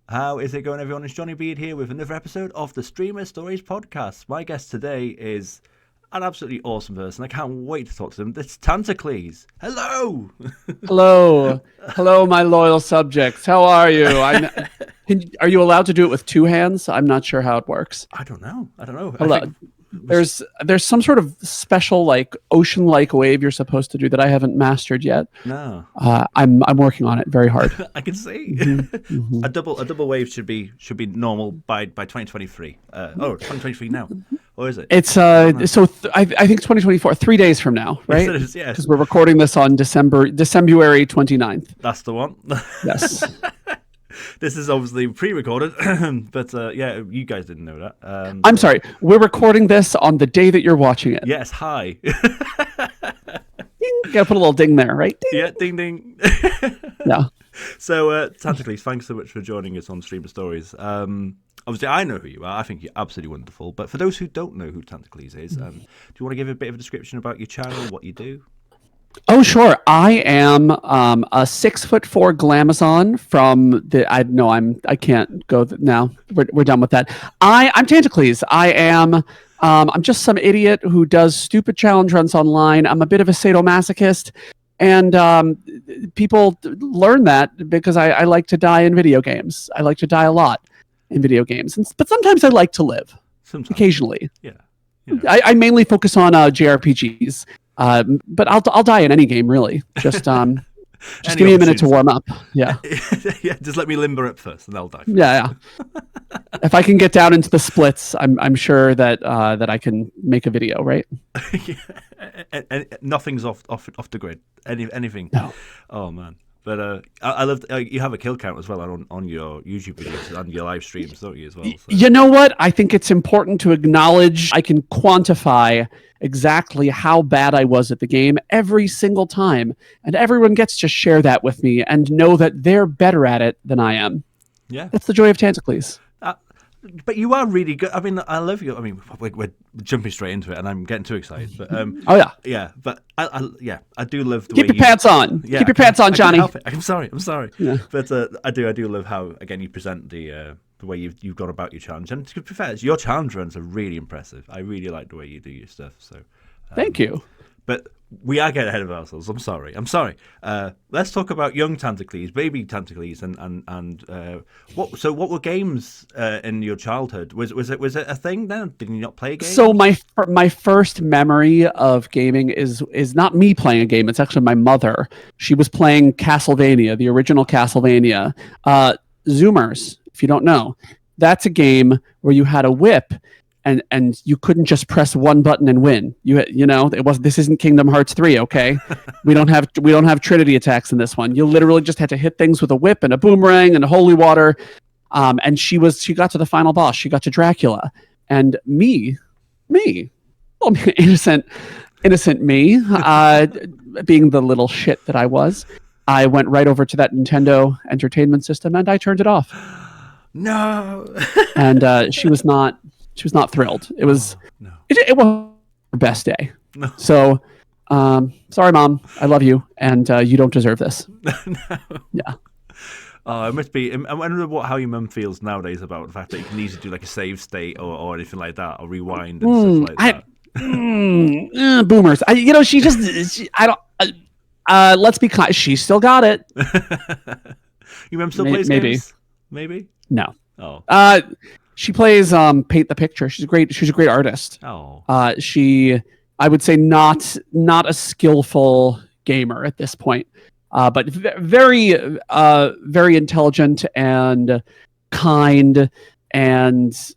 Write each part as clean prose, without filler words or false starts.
How is it going, everyone? It's Johnny Beard here with another episode of the Streamer Stories podcast. My guest today is an absolutely awesome person. I can't wait to talk to them. It's Tantacles. Hello! Hello. Hello, my loyal subjects. How are you? Are you allowed to do it with two hands? I'm not sure how it works. I don't know. Hello. There's some sort of special like ocean-like wave you're supposed to do that I haven't mastered yet. No. I'm working on it very hard. I can see. Mm-hmm. A double wave should be normal by 2023. 2023 now. Or is it? It's I think 2024, 3 days from now, right? Yes, it is, yes. Because we're recording this on December 29th. That's the one. Yes. This is obviously pre-recorded, but yeah, you guys didn't know that. I'm sorry. We're recording this on the day that you're watching it. Yes, hi. Ding. Gotta put a little ding there, right? Ding. Yeah, ding ding. Yeah. So, Tantacles, thanks so much for joining us on Streamer Stories. Obviously, I know who you are. I think you're absolutely wonderful. But for those who don't know who Tantacles is, do you want to give a bit of a description about your channel, what you do? Oh, sure. I am a 6'4" glamazon from the. I can't go now. We're done with that. I'm Tantacles. I'm just some idiot who does stupid challenge runs online. I'm a bit of a sadomasochist, and people learn that because I like to die in video games. I like to die a lot in video games, but sometimes I like to live. Sometimes. Occasionally. Yeah. I mainly focus on JRPGs. But I'll die in any game, really. Just give me a minute to warm up. Yeah. Yeah, just let me limber up first, and I'll die first. Yeah. If I can get down into the splits, I'm sure that I can make a video, right? Yeah. And nothing's off the grid. Anything. No. Oh man. But I love you have a kill count as well on your YouTube videos and your live streams, don't you, as well? So. You know what? I think it's important to acknowledge I can quantify exactly how bad I was at the game every single time, and everyone gets to share that with me and know that they're better at it than I am. Yeah. That's the joy of Tantacles. But you are really good. I mean, I love you. I mean, we're jumping straight into it, and I'm getting too excited. But oh yeah, yeah. But I do love the keep way your pants on. Yeah, keep your pants on, Johnny. I'm sorry. Yeah. But I do love how again you present the way you've gone about your challenge. And to be fair, your challenge runs are really impressive. I really like the way you do your stuff. So thank you. But we are getting ahead of ourselves. I'm sorry. Let's talk about young Tantacles, baby Tantacles, and what were games in your childhood? Was it a thing then? Did you not play games? So my first memory of gaming is not me playing a game. It's actually my mother. She was playing Castlevania, the original Castlevania. Zoomers, if you don't know, that's a game where you had a whip. And you couldn't just press one button and win. You know this isn't Kingdom Hearts 3, okay? we don't have Trinity attacks in this one. You literally just had to hit things with a whip and a boomerang and a holy water. And she got to the final boss. She got to Dracula, and me, well, innocent me, being the little shit that I was. I went right over to that Nintendo Entertainment System and I turned it off. No. And she was not thrilled. It was it was her best day. No. So sorry, Mom. I love you, and you don't deserve this. No. Yeah. Oh, it must be. I wonder how your mum feels nowadays about the fact that you can easily do like a save state or anything like that, or rewind and stuff like that. Boomers. I don't. Let's be kind. She still got it. Your mum still plays games? Maybe. No. Oh. She plays Paint the Picture. She's a great artist. Oh. I would say not a skillful gamer at this point, but very very intelligent and kind and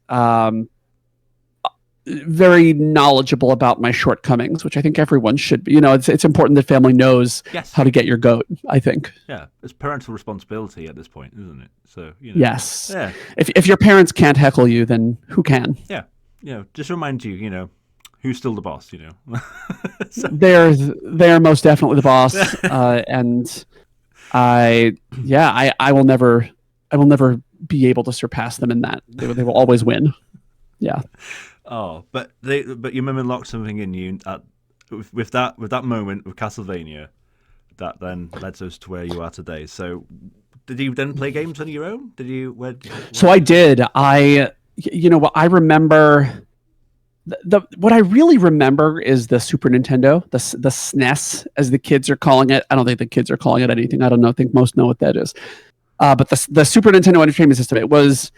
very knowledgeable about my shortcomings, which I think everyone should be. It's important that family knows how to get your goat, I think. Yeah, it's parental responsibility at this point, isn't it? So, Yes. Yeah. If your parents can't heckle you, then who can? Yeah. Just remind you, who's still the boss, So. They're most definitely the boss. And I will never be able to surpass them in that. They will always win. Yeah. Oh, but your mum unlocked something in you with that moment with Castlevania that then led us to where you are today. So did you then play games on your own? Did you? So I did. You know what I remember. What I really remember is the Super Nintendo, the SNES, as the kids are calling it. I don't think the kids are calling it anything. I don't know. I think most know what that is. But the Super Nintendo Entertainment System, it was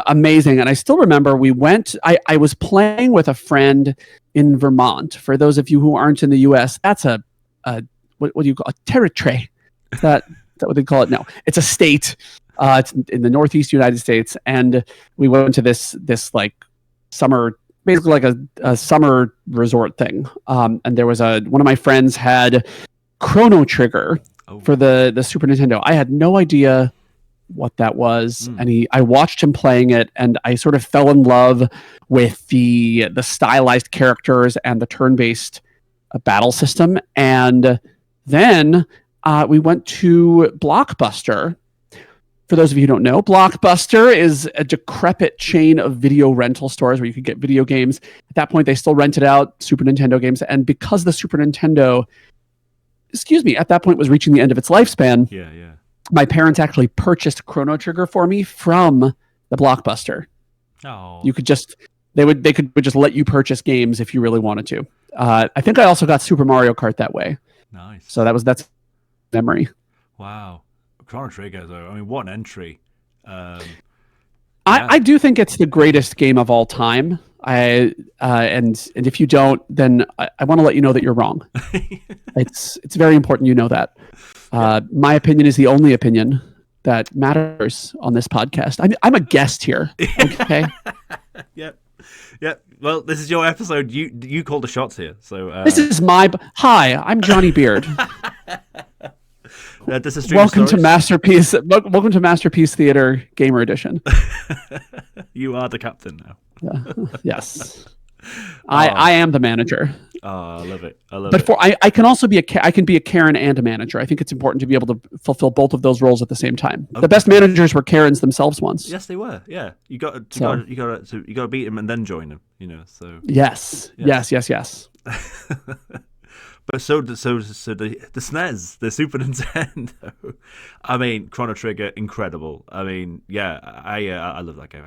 amazing. And I still remember I was playing with a friend in Vermont. For those of you who aren't in the US, that's what do you call a territory? Is that what they call it? No, it's a state. It's in the Northeast United States. And we went to this like summer, basically like a summer resort thing. And there was one of my friends had Chrono Trigger for the Super Nintendo. I had no idea what that was, and I watched him playing it, and I sort of fell in love with the stylized characters and the turn-based battle system. And then we went to Blockbuster. For those of you who don't know, Blockbuster is a decrepit chain of video rental stores where you could get video games. At that point, they still rented out Super Nintendo games, and because the Super Nintendo, at that point was reaching the end of its lifespan, my parents actually purchased Chrono Trigger for me from the Blockbuster. Oh, you could they could just let you purchase games if you really wanted to. I think I also got Super Mario Kart that way. Nice. So that's memory. Wow, Chrono Trigger though. I mean, what an entry. I do think it's the greatest game of all time. And if you don't, then I want to let you know that you're wrong. It's very important you know that. My opinion is the only opinion that matters on this podcast. I'm a guest here. Okay. Yep. Well, this is your episode. You call the shots here. So this is hi. I'm Johnny Beard. Welcome to Masterpiece. Welcome to Masterpiece Theater Gamer Edition. You are the captain now. Yes. I am the manager. Oh, I love it. But I can also be I can be a Karen and a manager. I think it's important to be able to fulfill both of those roles at the same time. Okay. The best managers were Karens themselves once. Yes, they were. Yeah, you got to beat them and then join them. You know. So yes. But so the SNES, the Super Nintendo. I mean, Chrono Trigger, incredible. I mean, I love that game.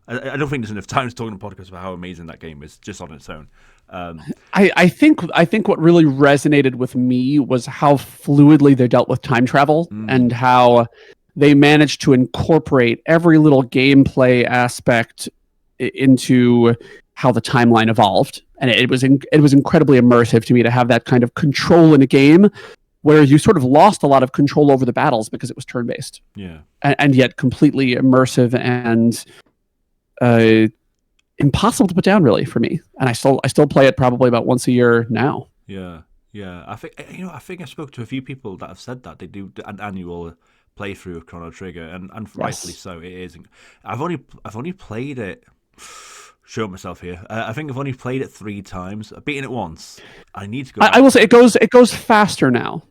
I don't think there's enough time to talk on the podcast about how amazing that game is just on its own. I think what really resonated with me was how fluidly they dealt with time travel and how they managed to incorporate every little gameplay aspect into how the timeline evolved. And it was incredibly immersive to me to have that kind of control in a game where you sort of lost a lot of control over the battles because it was turn-based. Yeah. And yet completely immersive and impossible to put down really for me. And I still play it probably about once a year now. Yeah. I think I spoke to a few people that have said that they do an annual playthrough of Chrono Trigger, and rightfully so. It is. I've only played it. Show myself here. I think I've only played it 3 times. I've beaten it once. I need to go. I will say it goes faster now.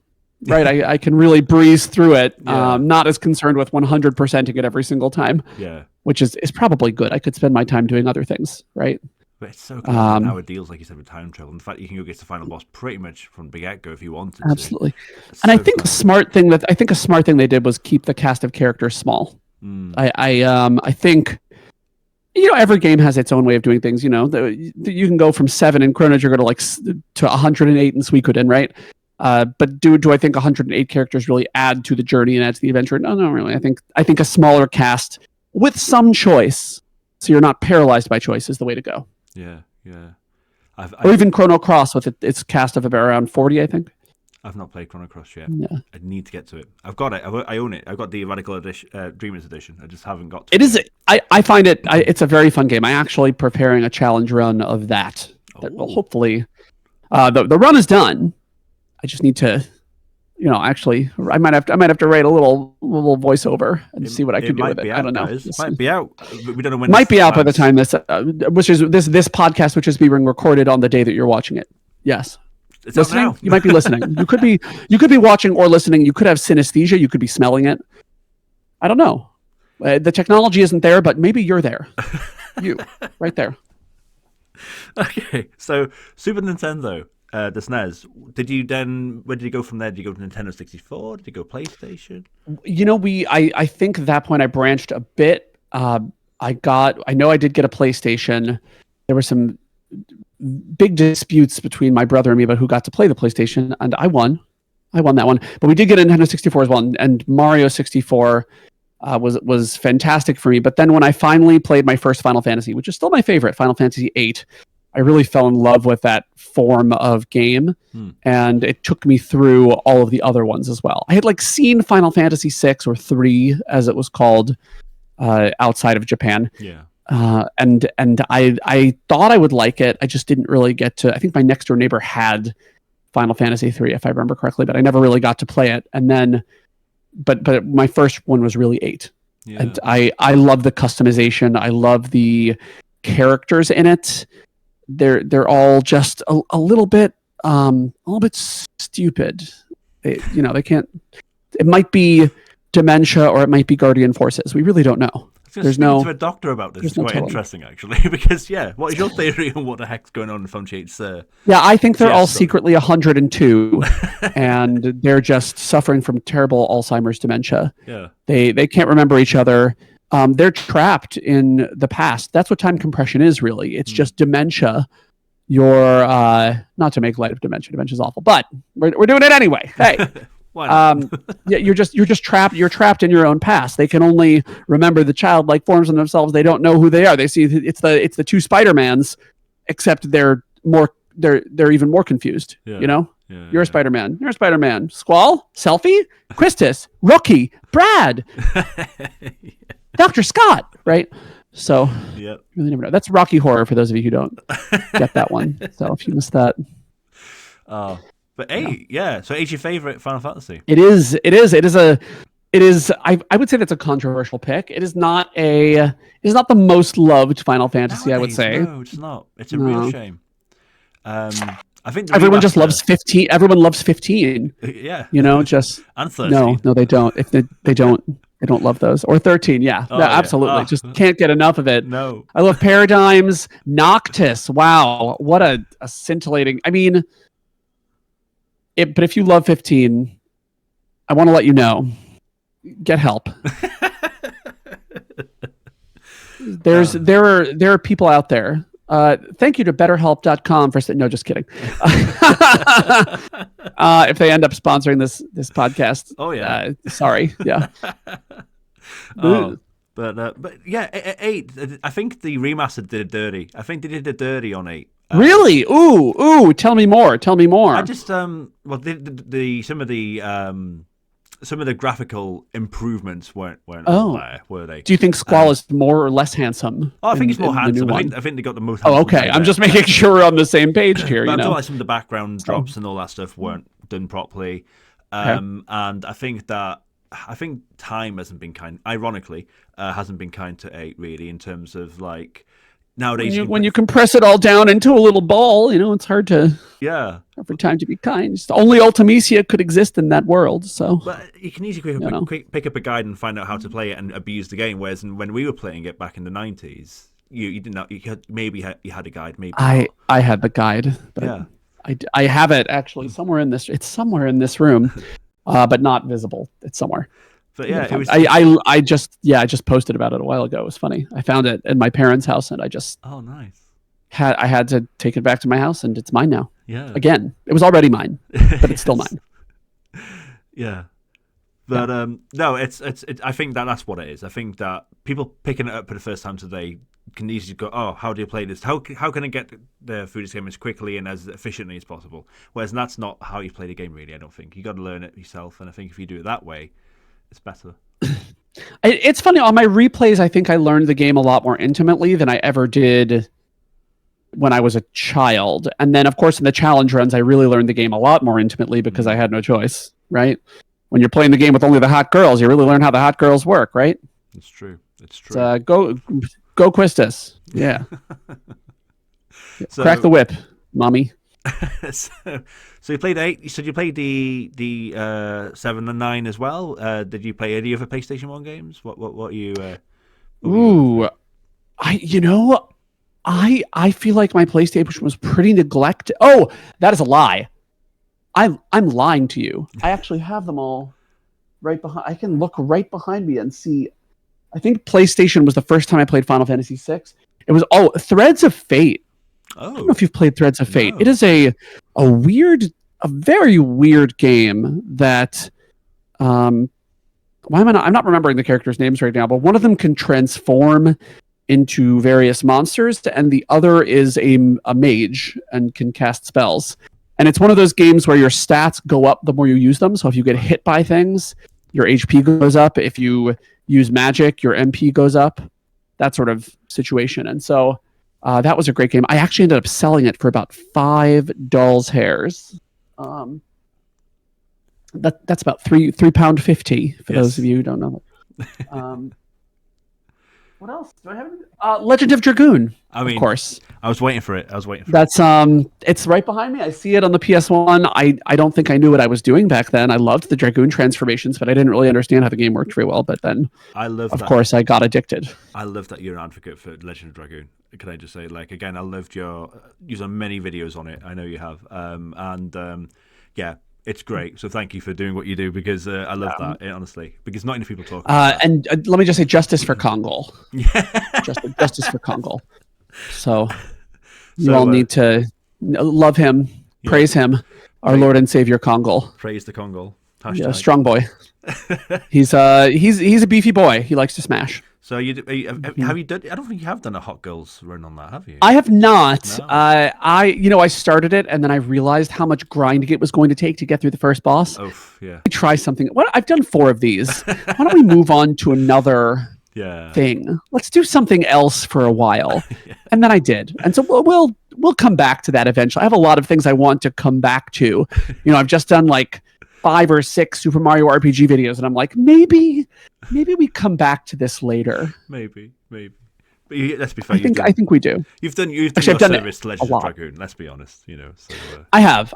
Right, I can really breeze through it. Yeah. Not as concerned with 100%ing it every single time. Yeah, which is probably good. I could spend my time doing other things, right? But it's so good how it deals, like you said, with time travel. In fact, you can go get to the final boss pretty much from the get-go if you wanted to. Absolutely. And I think a smart thing they did was keep the cast of characters small. I think every game has its own way of doing things. You can go from 7 in Chrono Trigger to 108 in Suikoden, right? But do I think 108 characters really add to the journey and add to the adventure? No, not really. I think a smaller cast with some choice, so you're not paralyzed by choice, is the way to go. Yeah. Or even Chrono Cross with its cast of about around 40, I think. I've not played Chrono Cross yet. Yeah. I need to get to it. I've got it. I own it. I've got the Radical Dreamers edition. I just haven't got to it. I find it's a very fun game. I'm actually preparing a challenge run of that. That will hopefully... the run is done. I just need to... actually, I might have to write a little voiceover and see what I can do with it. I don't know. It might be out. We don't know when. Might be out by the time this podcast, which is being recorded on the day that you're watching it. Yes, it's listening. Out now. You might be listening. You could be watching or listening. You could have synesthesia. You could be smelling it. I don't know. The technology isn't there, but maybe you're there. You right there. Okay, so Super Nintendo. the SNES. Where did you go from there? Did you go to Nintendo 64? Did you go PlayStation? I think at that point I branched a bit. I know I did get a PlayStation. There were some big disputes between my brother and me about who got to play the PlayStation, and I won that one. But we did get a Nintendo 64 as well, and Mario 64 was fantastic for me. But then when I finally played my first Final Fantasy, which is still my favorite, Final Fantasy VIII, I really fell in love with that form of game, and it took me through all of the other ones as well. I had seen Final Fantasy VI or 3, as it was called, outside of Japan. Yeah. And I thought I would like it. I just didn't really get to. I think my next door neighbor had Final Fantasy 3, if I remember correctly, but I never really got to play it. And then, but my first one was really 8. Yeah. And I love the customization. I love the characters in it. They're all just a little bit stupid. They can't. It might be dementia or it might be Guardian Forces. We really don't know. There's no to a doctor about this. It's quite interesting, actually, because what is your theory on what the heck's going on in Funchate's? Yeah, I think they're all secretly 102, and they're just suffering from terrible Alzheimer's dementia. Yeah, they can't remember each other. They're trapped in the past. That's what time compression is, really. It's just dementia. You're not to make light of dementia. Dementia's awful, but we're doing it anyway. Hey. Yeah, you're just trapped. You're trapped in your own past. They can only remember the childlike forms of themselves. They don't know who they are. They see it's the two Spider-Mans, except they're even more confused. Yeah. You're a Spider-Man. You're a Spider-Man. Squall, Selfie, Quistis, Rookie, Brad, Dr. Scott. Right. So you really never know. That's Rocky Horror for those of you who don't get that one. So if you missed that. But 8, yeah. So 8's your favorite Final Fantasy? It is. I would say that's a controversial pick. It is not the most loved Final Fantasy. Nowadays, I would say. No, it's not. It's a real shame. I think everyone just loves 15. Everyone loves 15. Yeah. Just and 13. No, they don't. If they don't love those. Or 13. Yeah. No, absolutely. Yeah. Just can't get enough of it. No. I love Paradigms, Noctis. Wow, what a scintillating. I mean. But if you love 15, I want to let you know, get help. There are people out there. Thank you to BetterHelp.com for no, just kidding. If they end up sponsoring this podcast, oh yeah, sorry, yeah. But yeah, 8. I think the remastered did it dirty. I think they did it dirty on 8. Really? Ooh! Tell me more. I just some of the graphical improvements weren't there, were they? Do you think Squall is more or less handsome? Oh, I think he's more handsome. I think they got the most. Oh, okay. I'm just making sure we're on the same page here. I feel like some of the background drops and all that stuff weren't done properly, and I think time hasn't been kind. Ironically, hasn't been kind to 8 really in terms of nowadays, when you compress it all down into a little ball, it's hard for time to be kind. Only Ultimecia could exist in that world. So, but you can easily pick up a guide and find out how to play it and abuse the game. Whereas when we were playing it back in the 90s, you didn't know. You had a guide. Maybe I had the guide. But I have it actually somewhere in this. It's somewhere in this room, but not visible. It's somewhere. But yeah, it was. I just posted about it a while ago. It was funny. I found it in my parents' house, and I just nice. I had to take it back to my house, and it's mine now. Yeah. Again, it was already mine, but it's still mine. Yeah. But no, it's. I think that's what it is. I think that people picking it up for the first time today can easily go, oh, how do you play this? How can I get the through this game as quickly and as efficiently as possible? Whereas that's not how you play the game, really. I don't think you got to learn it yourself, and I think if you do it that way. It's better. It's funny. On my replays, I think I learned the game a lot more intimately than I ever did when I was a child. And then, of course, in the challenge runs, I really learned the game a lot more intimately because I had no choice, right? When you're playing the game with only the hot girls, you really learn how the hot girls work, right? It's true. Go Quistis. Yeah. Crack the whip, mommy. So you played 8. You said you played the 7 and 9 as well. Did you play any other PlayStation 1 games? What are you? I feel like my PlayStation was pretty neglected. Oh, that is a lie. I'm lying to you. I actually have them all right behind. I can look right behind me and see. I think PlayStation was the first time I played Final Fantasy VI. It was Threads of Fate. I don't know if you've played Threads of Fate. No. It is a very weird game that why am I not? I'm not remembering the characters' names right now, but one of them can transform into various monsters, and the other is a mage and can cast spells. And it's one of those games where your stats go up the more you use them. So if you get hit by things, your HP goes up. If you use magic, your MP goes up. That sort of situation. And so that was a great game. I actually ended up selling it for about $5 hairs. That's about £3.50 for those of you who don't know. What else do I have? Legend of Dragoon. Of course. I was waiting for it. That's it's right behind me. I see it on the PS1. I don't think I knew what I was doing back then. I loved the Dragoon transformations, but I didn't really understand how the game worked very well. But then, of course, I got addicted. I love that you're an advocate for Legend of Dragoon. Can I just say, again, I loved you've done many videos on it. I know you have. Yeah. It's great. So thank you for doing what you do, because I love that, honestly, because not enough people talk about that. And let me just say, justice for Kongol. Yeah. Justice for Kongol. So you all need to love him, praise him, our Lord and Savior Kongol. Praise the Kongol. Yeah, strong boy. He's a beefy boy. He likes to smash. So have you done? I don't think you have done a Hot Girls run on that, have you? I have not. No. I started it, and then I realized how much grinding it was going to take to get through the first boss. Oh, yeah. Try something. I've done 4 of these. Why don't we move on to another thing? Let's do something else for a while. Yeah. And then I did, and so we'll come back to that eventually. I have a lot of things I want to come back to. I've just done 5 or 6 Super Mario RPG videos, and I'm like, maybe we come back to this later. Maybe. But let's be fair. I think we do. You've done your service to Legend of Dragoon. Let's be honest. So, I have.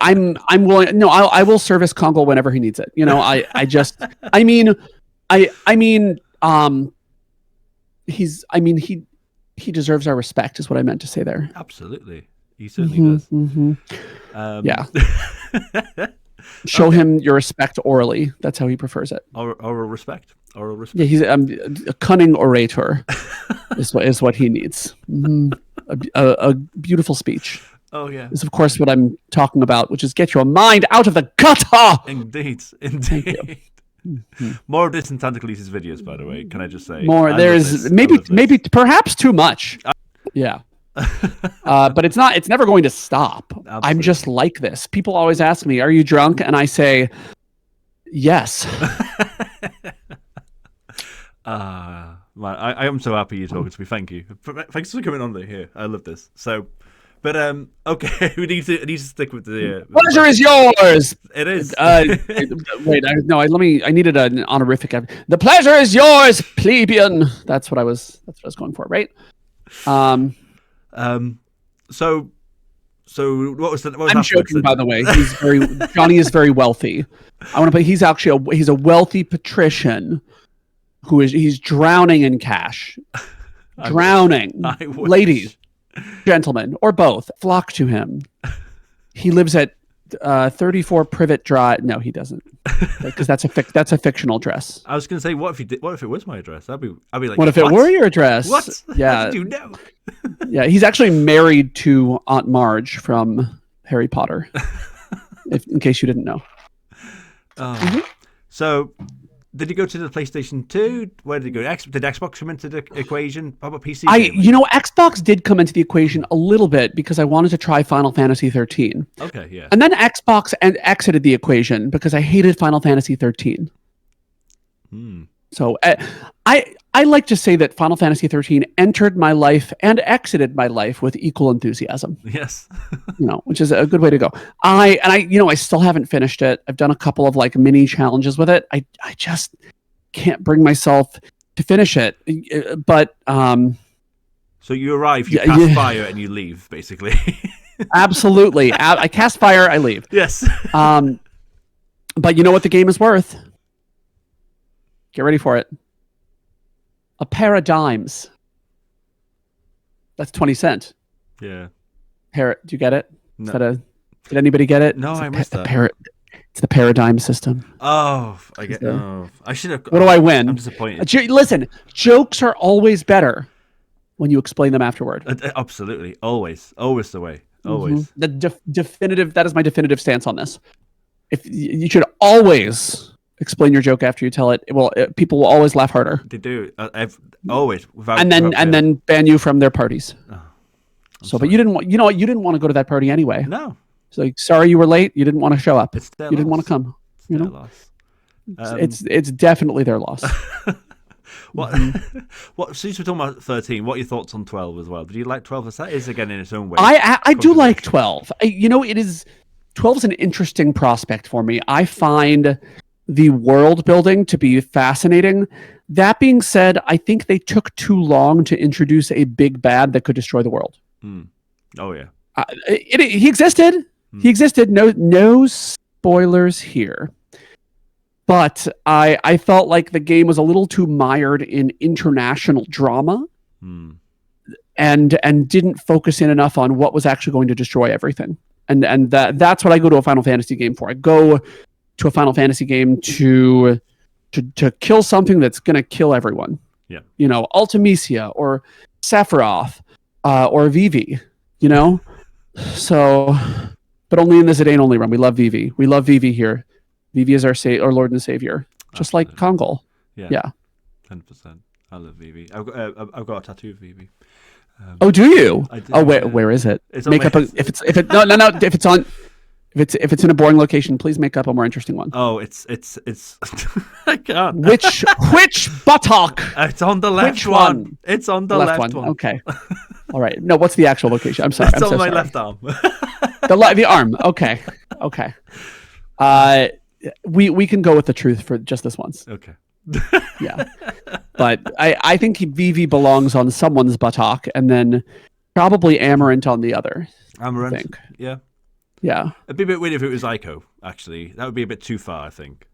I'm willing. No, I will service Kongol whenever he needs it. He deserves our respect, is what I meant to say there. Absolutely, he certainly does. Mm-hmm. Yeah. Show him your respect orally. That's how he prefers it. Oral respect. Yeah, he's a cunning orator. is what he needs. Mm-hmm. A beautiful speech. Oh yeah, is of course what I'm talking about, which is get your mind out of the gutter. Indeed. Mm-hmm. More of this in Tantacles' videos, by the way. Can I just say more? There's maybe perhaps too much. Yeah. But it's never going to stop. Absolutely. I'm just like this. People always ask me, are you drunk? And I say, yes. I am so happy you're talking to me. Thank you. Thanks for coming on here. I love this. So, but okay, we need to stick with the pleasure is yours. It is. Wait, I needed an honorific. The pleasure is yours, plebeian. That's what I was going for, right? So what was I'm joking, by the way. Johnny is very wealthy. He's a wealthy patrician he's drowning in cash. Drowning. Ladies, gentlemen, or both, flock to him. He lives at 34 Privet Drive. No, he doesn't, because that's a fictional address. I was going to say, what if it was my address? I'd be like, what if it were your address? What? Yeah. How did you know? Yeah, he's actually married to Aunt Marge from Harry Potter. In case you didn't know. So, did you go to the PlayStation 2? Where did you go? Did Xbox come into the equation? How about PC? Xbox did come into the equation a little bit because I wanted to try Final Fantasy 13. Okay, yeah. And then Xbox exited the equation because I hated Final Fantasy 13. So I like to say that Final Fantasy 13 entered my life and exited my life with equal enthusiasm. Yes. Which is a good way to go. I still haven't finished it. I've done a couple of mini challenges with it. I just can't bring myself to finish it. But so you arrive, you cast fire, and you leave, basically. Absolutely. I cast fire, I leave. Yes. But you know what the game is worth? Get ready for it. A pair of dimes. That's 20 cent. Yeah. Parrot, do you get it? No. Did anybody get it? No, It's I missed that. It's the paradigm system. Oh, I get. Oh, I should have. What do I win? I'm disappointed. Listen, jokes are always better when you explain them afterward. Absolutely, always the way. Always. The definitive. That is my definitive stance on this. If you should always explain your joke after you tell it, people will always laugh harder. They do. I've always without. And then ban you from their parties. Oh, but you didn't want. You know what? You didn't want to go to that party anyway. No. So sorry you were late. You didn't want to show up. It's their you didn't want to come. It's their loss. It's definitely their loss. What? What? Since we're talking about 13, what are your thoughts on 12 as well? Did you like 12 as that is again in its own way? I do like 12. It is 12 is an interesting prospect for me. I find the world building to be fascinating. That being said, I think they took too long to introduce a big bad that could destroy the world. Oh yeah. He existed. He existed. No spoilers here. But I felt like the game was a little too mired in international drama and didn't focus in enough on what was actually going to destroy everything. And that's what I go to a Final Fantasy game for. I go to a Final Fantasy game to kill something that's going to kill everyone. Yeah. Ultimisia or Sephiroth or Vivi, So, but only in this It Ain't Only run. We love Vivi. We love Vivi here. Vivi is our Lord and Savior, just like Kongol. Yeah. 10%. I love Vivi. I've got a tattoo of Vivi. Oh, do you? I do, where is it? It's make up if it's in a boring location, please make up a more interesting one. Oh, it's I can't. Which buttock? It's on the left one. It's on the left one. Okay. All right. No, what's the actual location? I'm sorry. It's on my left arm. the arm. Okay. We can go with the truth for just this once. Okay. Yeah. But I think Vivi belongs on someone's buttock and then probably Amarant on the other. Amarant? I think. Yeah. Yeah. It'd be a bit weird if it was Ico, actually. That would be a bit too far, I think.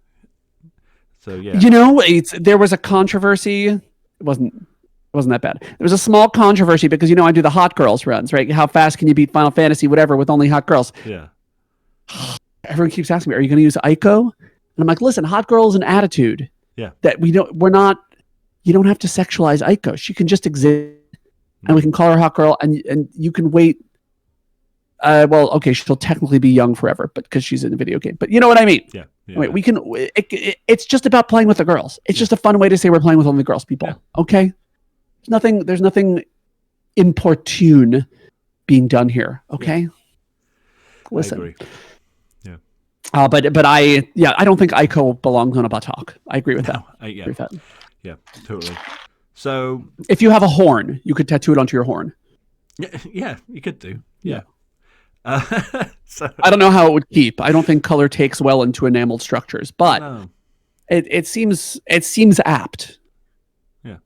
So, yeah. There was a controversy. It wasn't that bad. There was a small controversy because, I do the hot girls runs, right? How fast can you beat Final Fantasy, whatever, with only hot girls? Yeah. Everyone keeps asking me, are you going to use Ico? And I'm like, listen, hot girl is an attitude. Yeah. That you don't have to sexualize Ico. She can just exist and we can call her hot girl and you can wait. She'll technically be young forever, but because she's in a video game, but you know what I mean? Yeah. Wait, we can, it's just about playing with the girls. It's just a fun way to say we're playing with only girls, people. Yeah. Okay. There's nothing importune being done here. Okay. Yeah. Listen. I agree. Yeah. But I don't think Ico belongs on a buttock. I agree with that. I agree with that. Yeah, totally. So if you have a horn, you could tattoo it onto your horn. Yeah, you could do. Yeah. So I don't know how it would keep. I don't think color takes well into enameled structures, but it seems apt. Yeah,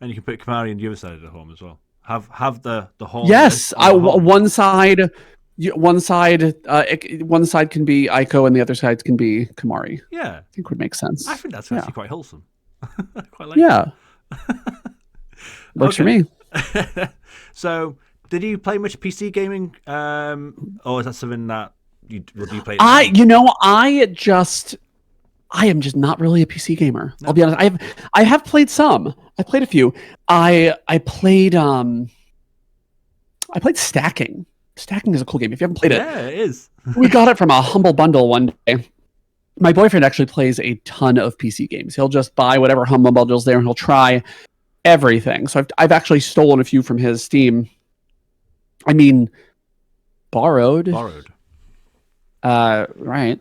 and you can put Kamari on the other side of the horn as well. Have the horn. Yes, one side can be Ico and the other side can be Kamari. Yeah, I think would make sense. I think that's actually quite wholesome. I quite like. Yeah, works for me. So, did you play much PC gaming, or is that something that you play? I am just not really a PC gamer. No. I'll be honest. I have played some. I played a few. I played Stacking. Stacking is a cool game. If you haven't played it, yeah, it is. We got it from a Humble Bundle one day. My boyfriend actually plays a ton of PC games. He'll just buy whatever Humble Bundle's there and he'll try everything. So I've actually stolen a few from his Steam. I mean, borrowed. Right.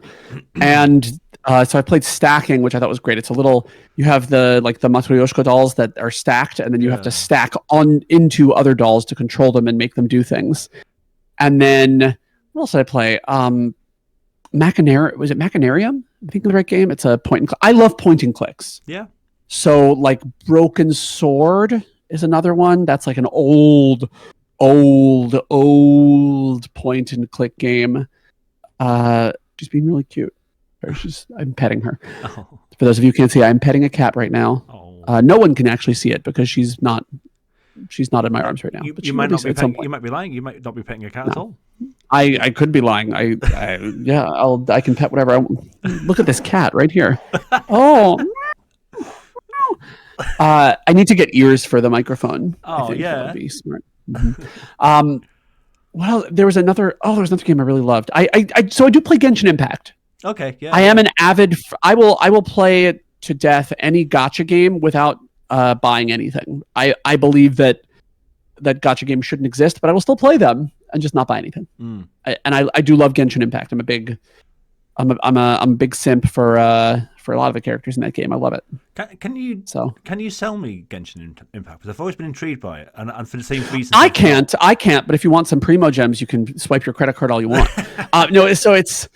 And so I played Stacking, which I thought was great. It's a little, you have the Matryoshka dolls that are stacked, and then you have to stack into other dolls to control them and make them do things. And then, what else did I play? Was it Machinarium? I think the right game. It's a point and click. I love point and clicks. Yeah. So Broken Sword is another one. That's like an old point and click game. She's being really cute. I'm petting her. For those of you who can't see, I'm petting a cat right now. No one can actually see it because she's not she's not in my arms right now. But you might not be petting, you might be lying. You might not be petting a cat at all. I could be lying. I can pet whatever I want. Look at this cat right here. Oh. I need to get ears for the microphone. Oh, I think yeah. that would be smart. Well, there was another game I really loved. So I do play Genshin Impact. Okay, yeah. I am an avid. I will play it to death any gacha game without buying anything. I believe that gacha games shouldn't exist, but I will still play them and just not buy anything. I do love Genshin Impact. I'm a big simp for a lot of the characters in that game. I love it. Can you sell me Genshin Impact? Because I've always been intrigued by it, and for the same reason. I can't. But if you want some primo gems, you can swipe your credit card all you want. No, so it's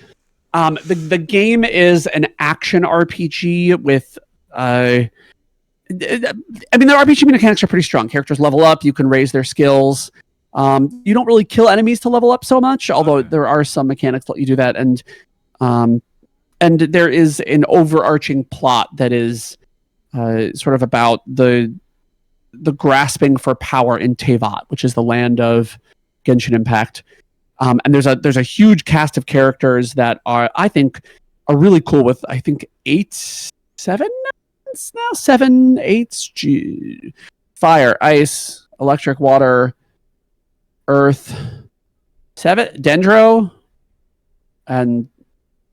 the game is an action RPG with. I mean, the RPG mechanics are pretty strong. Characters level up. You can raise their skills. You don't really kill enemies to level up so much, although there are some mechanics that let you do that, and there is an overarching plot that is sort of about the grasping for power in Tevat, which is the land of Genshin Impact. And there's a huge cast of characters that are really cool with, I think, 7 fire, ice, electric, water, earth, 7 dendro, and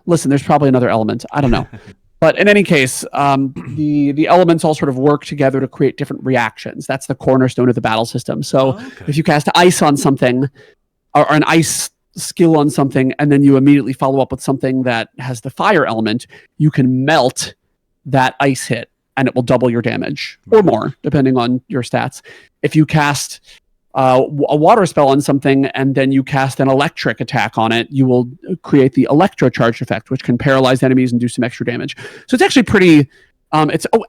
listen, there's probably another element. I don't know. But in any case, the elements all sort of work together to create different reactions. That's the cornerstone of the battle system. So if you cast ice on something, or an ice skill on something, and then you immediately follow up with something that has the fire element, you can melt that ice hit, and it will double your damage, or more, depending on your stats. If you cast a water spell on something, and then you cast an electric attack on it, you will create the electrocharge effect, which can paralyze enemies and do some extra damage. So it's actually pretty...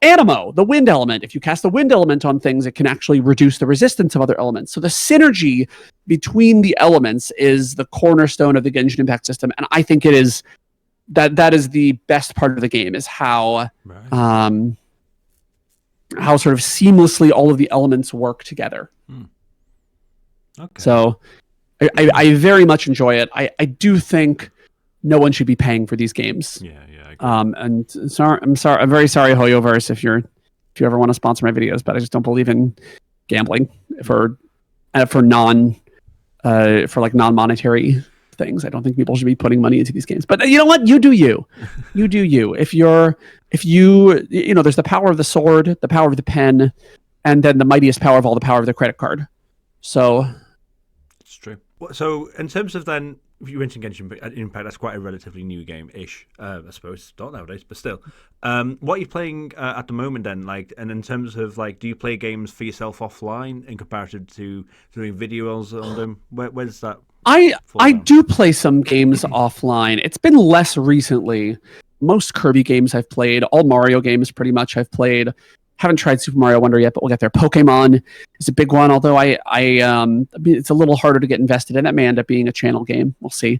Animo, the wind element. If you cast the wind element on things, it can actually reduce the resistance of other elements. So the synergy between the elements is the cornerstone of the Genshin Impact system, and I think it is... That is the best part of the game, is how sort of seamlessly all of the elements work together. Okay. So I very much enjoy it. I do think no one should be paying for these games. Yeah. And I'm very sorry, Hoyoverse, if you ever want to sponsor my videos, but I just don't believe in gambling for non-monetary things. I don't think people should be putting money into these games. But you know what? You do you. You do you. If you there's the power of the sword, the power of the pen, and then the mightiest power of all, the power of the credit card. So it's true. So in terms of then, if you mentioned Genshin Impact, that's quite a relatively new game-ish, I suppose. Not nowadays, but still. What are you playing at the moment then? And in terms of do you play games for yourself offline in comparison to doing videos on them? Where's that? I do play some games offline. It's been less recently. Most Kirby games I've played, all Mario games pretty much I've played. Haven't tried Super Mario Wonder yet, but we'll get there. Pokemon is a big one, although it's a little harder to get invested in. It may end up being a channel game. We'll see.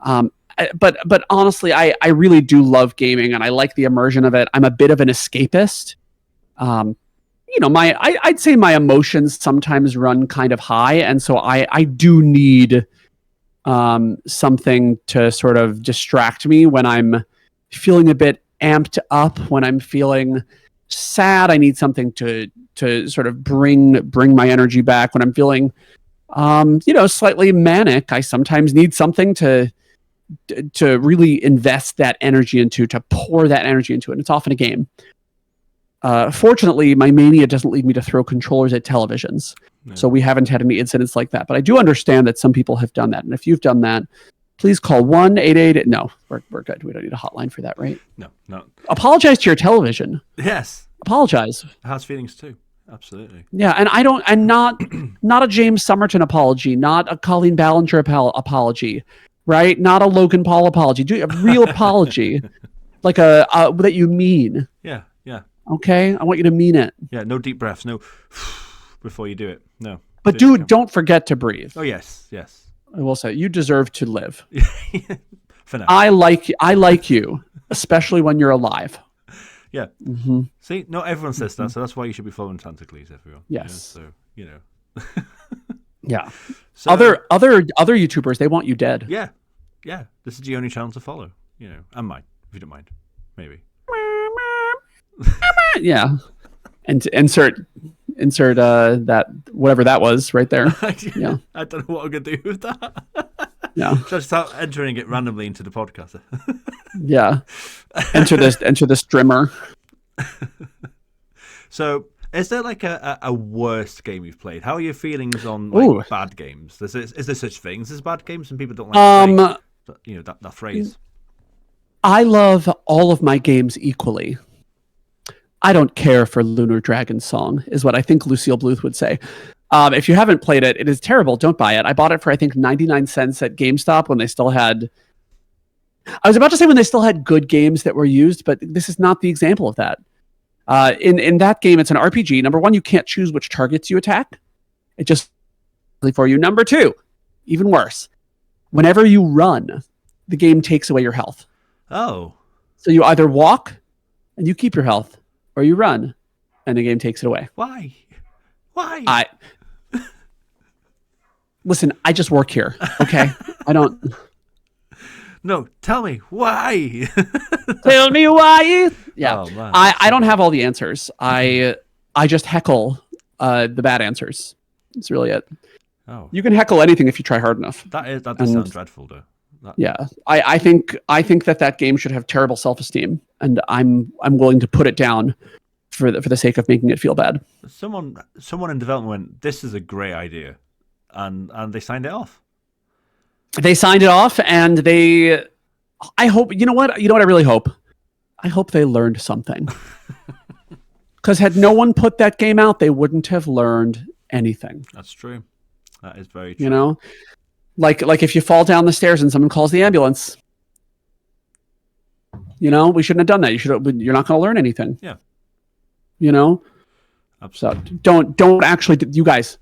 But honestly, I really do love gaming, and I like the immersion of it. I'm a bit of an escapist. I'd say my emotions sometimes run kind of high, and so I do need something to sort of distract me when I'm feeling a bit amped up, when I'm feeling sad. I need something to sort of bring my energy back. When I'm feeling slightly manic, I sometimes need something to really invest that energy into, to pour that energy into it. And it's often a game. Fortunately, my mania doesn't lead me to throw controllers at televisions. No. So we haven't had any incidents like that. But I do understand that some people have done that. And if you've done that, please call 1-888. No, we're good. We don't need a hotline for that, right? No. Apologize to your television. Yes. Apologize. It has feelings too. Absolutely. Yeah, and not a James Somerton apology, not a Colleen Ballinger apology, right? Not a Logan Paul apology. Do a real apology, like that you mean. Yeah. Okay, I want you to mean it. Yeah, no deep breaths, no before you do it. No. But dude, don't forget to breathe. Oh yes. I will say, you deserve to live. For now. I like you, especially when you're alive. Yeah. Mm-hmm. See, not everyone says that, so that's why you should be following Tantacles, everyone. Yes. Yeah, so you know. Yeah. So, Other YouTubers, they want you dead. yeah, this is the only channel to follow, you know, and mine, if you don't mind, maybe. Yeah. And insert that whatever that was right there. Yeah. I don't know what I'm gonna do with that. Yeah. Just start entering it randomly into the podcast. Yeah. Enter this trimmer. So, is there like a worst game you've played? How are your feelings on like bad games? Is there such things as bad games? And people don't like that phrase. I love all of my games equally. I don't care for Lunar Dragon Song, is what I think Lucille Bluth would say. If you haven't played it, it is terrible. Don't buy it. I bought it for, I think, 99 cents at GameStop when they still had... I was about to say when they still had good games that were used, but this is not the example of that. In that game, it's an RPG. Number one, you can't choose which targets you attack. It just... for you. Number two, even worse. Whenever you run, the game takes away your health. Oh. So you either walk and you keep your health, or you run and the game takes it away. Why? Listen, I just work here, okay? I don't... No, tell me why. Tell me why. Yeah, oh, man. I don't have all the answers. I just heckle the bad answers. That's really it. Oh, you can heckle anything if you try hard enough. That does sound dreadful, though. Yeah, I think that game should have terrible self-esteem, and I'm willing to put it down for the sake of making it feel bad. Someone in development went, "This is a great idea," and they signed it off. They signed it off, and I hope, you know what I really hope? I hope they learned something. Because had no one put that game out, they wouldn't have learned anything. That's true. That is very true. You know? Like if you fall down the stairs and someone calls the ambulance, you know, we shouldn't have done that. You're not going to learn anything. Yeah. You know? Absolutely. So don't actually, you guys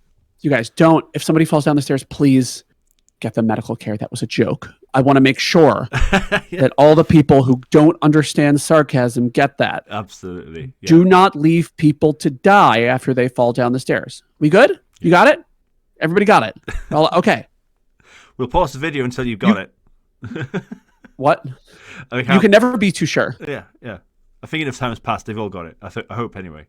don't, if somebody falls down the stairs, please get them medical care. That was a joke. I want to make sure that all the people who don't understand sarcasm get that. Absolutely. Yeah. Do not leave people to die after they fall down the stairs. We good? You got it? Everybody got it? Well, okay. We'll pause the video until you've got it. What? You can never be too sure. Yeah. I think enough time has passed. They've all got it. I hope anyway.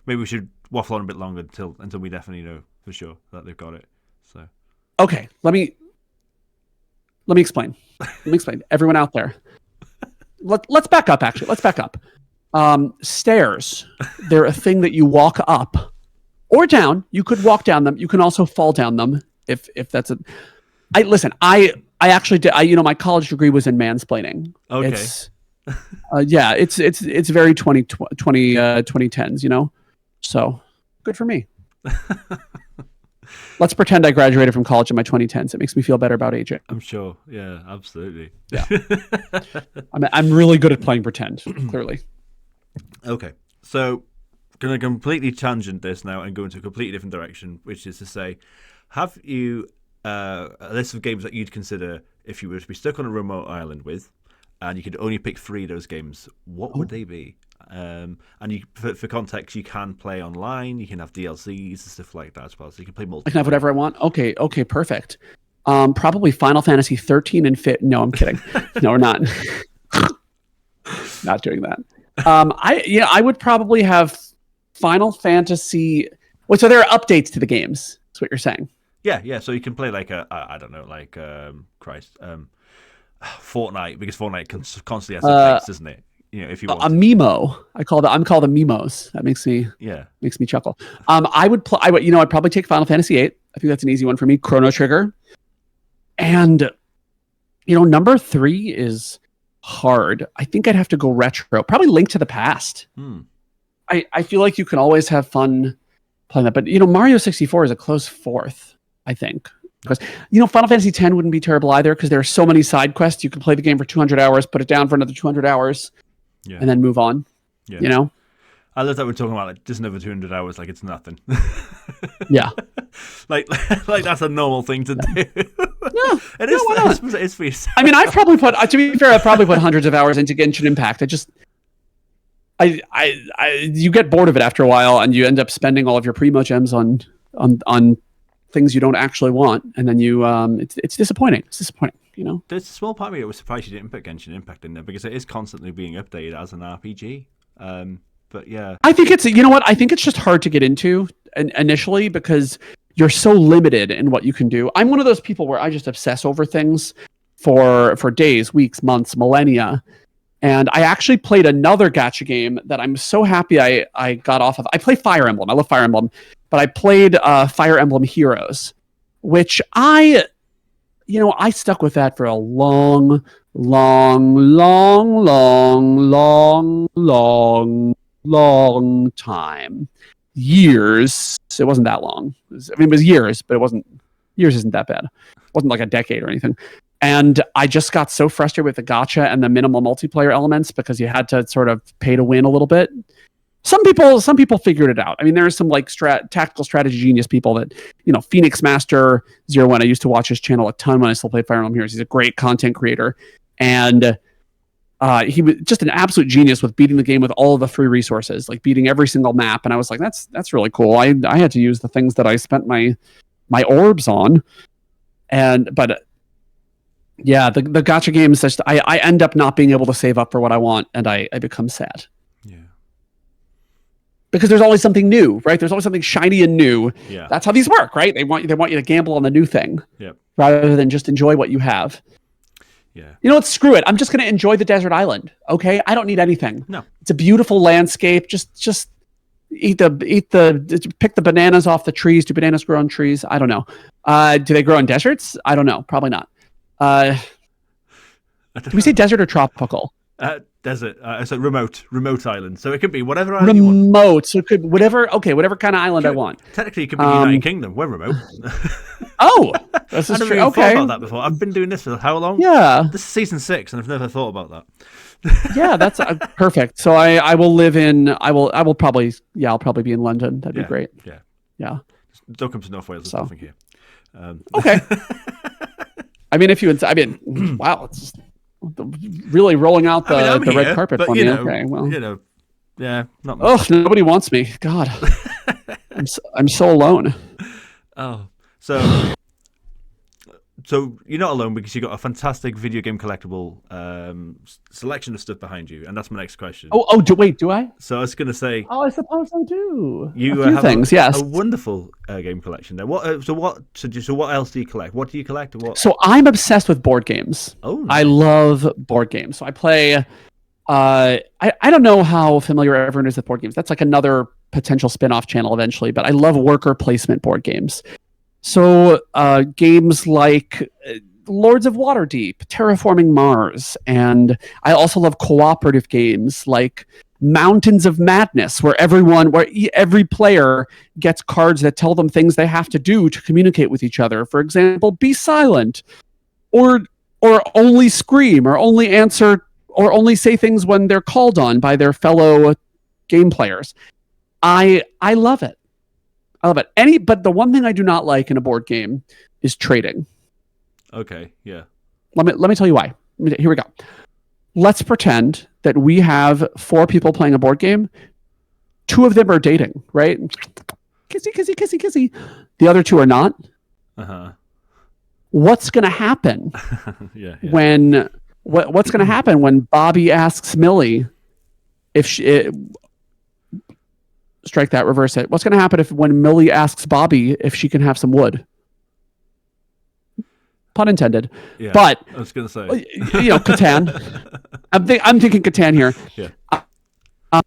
Maybe we should waffle on a bit longer until we definitely know for sure that they've got it. So. Okay, let me explain. Everyone out there. Let's back up, actually. Let's back up. Stairs, they're a thing that you walk up or down. You could walk down them. You can also fall down them if that's a... I actually did. My college degree was in mansplaining. Okay. It's very 2010s, you know? So, good for me. Let's pretend I graduated from college in my 2010s. It makes me feel better about aging. I'm sure. Yeah, absolutely. Yeah. I'm really good at playing pretend, clearly. Okay. So, going to completely tangent this now and go into a completely different direction, which is to say, have you a list of games that you'd consider if you were to be stuck on a remote island with, and you could only pick 3 of those games, what would they be? And for context, you can play online, you can have DLCs and stuff like that as well, so you can play multiple. I can have whatever I want? Okay, perfect. Probably Final Fantasy 13 and Fit. No, I'm kidding. No, we're not. Not doing that. I would probably have Final Fantasy... Wait, so there are updates to the games, that's what you're saying? Yeah, so you can play like Fortnite, because Fortnite constantly has updates, doesn't it? You know, if you want a Mimo, I'm called the Mimos. That makes me chuckle. I'd probably take Final Fantasy VIII. I think that's an easy one for me. Chrono Trigger, and number 3 is hard. I think I'd have to go retro. Probably Link to the Past. I feel like you can always have fun playing that, but Mario 64 is a close fourth. I think. Because, Final Fantasy X wouldn't be terrible either, because there are so many side quests. You can play the game for 200 hours, put it down for another 200 hours, and then move on. Yeah. I love that we're talking about just another 200 hours like it's nothing. Yeah. like that's a normal thing to do. Yeah. It is. It's for yourself. I mean, to be fair, I've probably put hundreds of hours into Genshin Impact. You get bored of it after a while, and you end up spending all of your Primo gems on on things you don't actually want, and then you it's disappointing. It's disappointing. There's a small part of me that was surprised you didn't put Genshin Impact in there because it is constantly being updated as an RPG. But yeah, I think it's I think it's just hard to get into initially because you're so limited in what you can do. I'm one of those people where I just obsess over things for days, weeks, months, millennia. And I actually played another gacha game that I'm so happy I got off of. I play Fire Emblem. I love Fire Emblem, but I played Fire Emblem Heroes, which I stuck with that for a long, long, long, long, long, long, long time. Years. It wasn't that long. It was years, but it wasn't. Years isn't that bad. It wasn't like a decade or anything. And I just got so frustrated with the gacha and the minimal multiplayer elements because you had to sort of pay to win a little bit. Some people figured it out. I mean, there are some like tactical strategy genius people that, Phoenix Master 01. I used to watch his channel a ton when I still played Fire Emblem Heroes. He's a great content creator. And he was just an absolute genius with beating the game with all of the free resources, like beating every single map. And I was like, that's really cool. I had to use the things that I spent my orbs on. But yeah, the gacha games, just I end up not being able to save up for what I want, and I become sad. Yeah. Because there's always something new, right? There's always something shiny and new. Yeah. That's how these work, right? They want you to gamble on the new thing. Yep. Rather than just enjoy what you have. Yeah. You know what? Screw it. I'm just going to enjoy the desert island. Okay? I don't need anything. No. It's a beautiful landscape. Just pick the bananas off the trees. Do bananas grow on trees? I don't know. Do they grow in deserts? I don't know. Probably not. Do we say desert or tropical? Desert. It's a remote island. So it could be whatever island you want. Remote. So it could whatever kind of island I want. Technically, it could be United Kingdom. We're remote. Oh, this is I never true. even Okay. thought about that before. I've been doing this for how long? Yeah. This is season 6, and I've never thought about that. Yeah, that's perfect. So I will live in. I'll probably be in London. That'd be great. Yeah. Yeah. Don't come to North Wales. There's nothing here. Okay. I mean, wow, it's really rolling out the red carpet for me. Okay, well, yeah, not much. Oh, nobody wants me. God, I'm so alone. Oh, so you're not alone because you got a fantastic video game collectible selection of stuff behind you, and that's my next question. Wait, do I? So I was going to say. Oh, I suppose I do. You a few have things, yes. A wonderful game collection there. What else do you collect? What do you collect? So I'm obsessed with board games. Oh, nice. I love board games. So I play. I don't know how familiar everyone is with board games. That's like another potential spin-off channel eventually. But I love worker placement board games. So games like Lords of Waterdeep, Terraforming Mars, and I also love cooperative games like Mountains of Madness, where every player gets cards that tell them things they have to do to communicate with each other. For example, be silent, or only scream, or only answer, or only say things when they're called on by their fellow game players. I love it. I love it. But the one thing I do not like in a board game is trading. Okay, yeah. Let me tell you why. Here we go. Let's pretend that we have 4 people playing a board game. 2 of them are dating, right? Kissy, kissy, kissy, kissy. The other 2 are not. Uh-huh. What's going to happen yeah. when what's going to happen when Bobby asks Millie if she strike that, reverse it. What's going to happen when Millie asks Bobby if she can have some wood? Pun intended. Yeah, but I was going to say, Catan. I'm thinking Catan here. Yeah.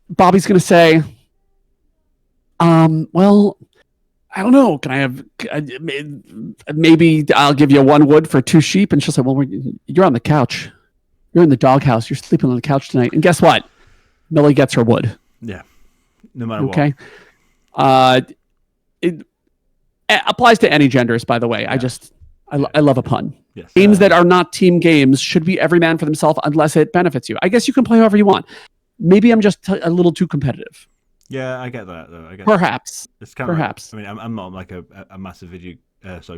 Bobby's going to say, well, I don't know. Can I have? Maybe I'll give you 1 wood for 2 sheep. And she'll say, well, you're on the couch. You're in the doghouse. You're sleeping on the couch tonight. And guess what? Millie gets her wood. Yeah. No matter what. Okay. It applies to any genders, by the way. Yeah. I love a pun. Yes. Games that are not team games should be every man for themselves unless it benefits you. I guess you can play however you want. Maybe I'm just a little too competitive. Yeah, I get that though. Perhaps. It's kind Perhaps. of. I'm not like a massive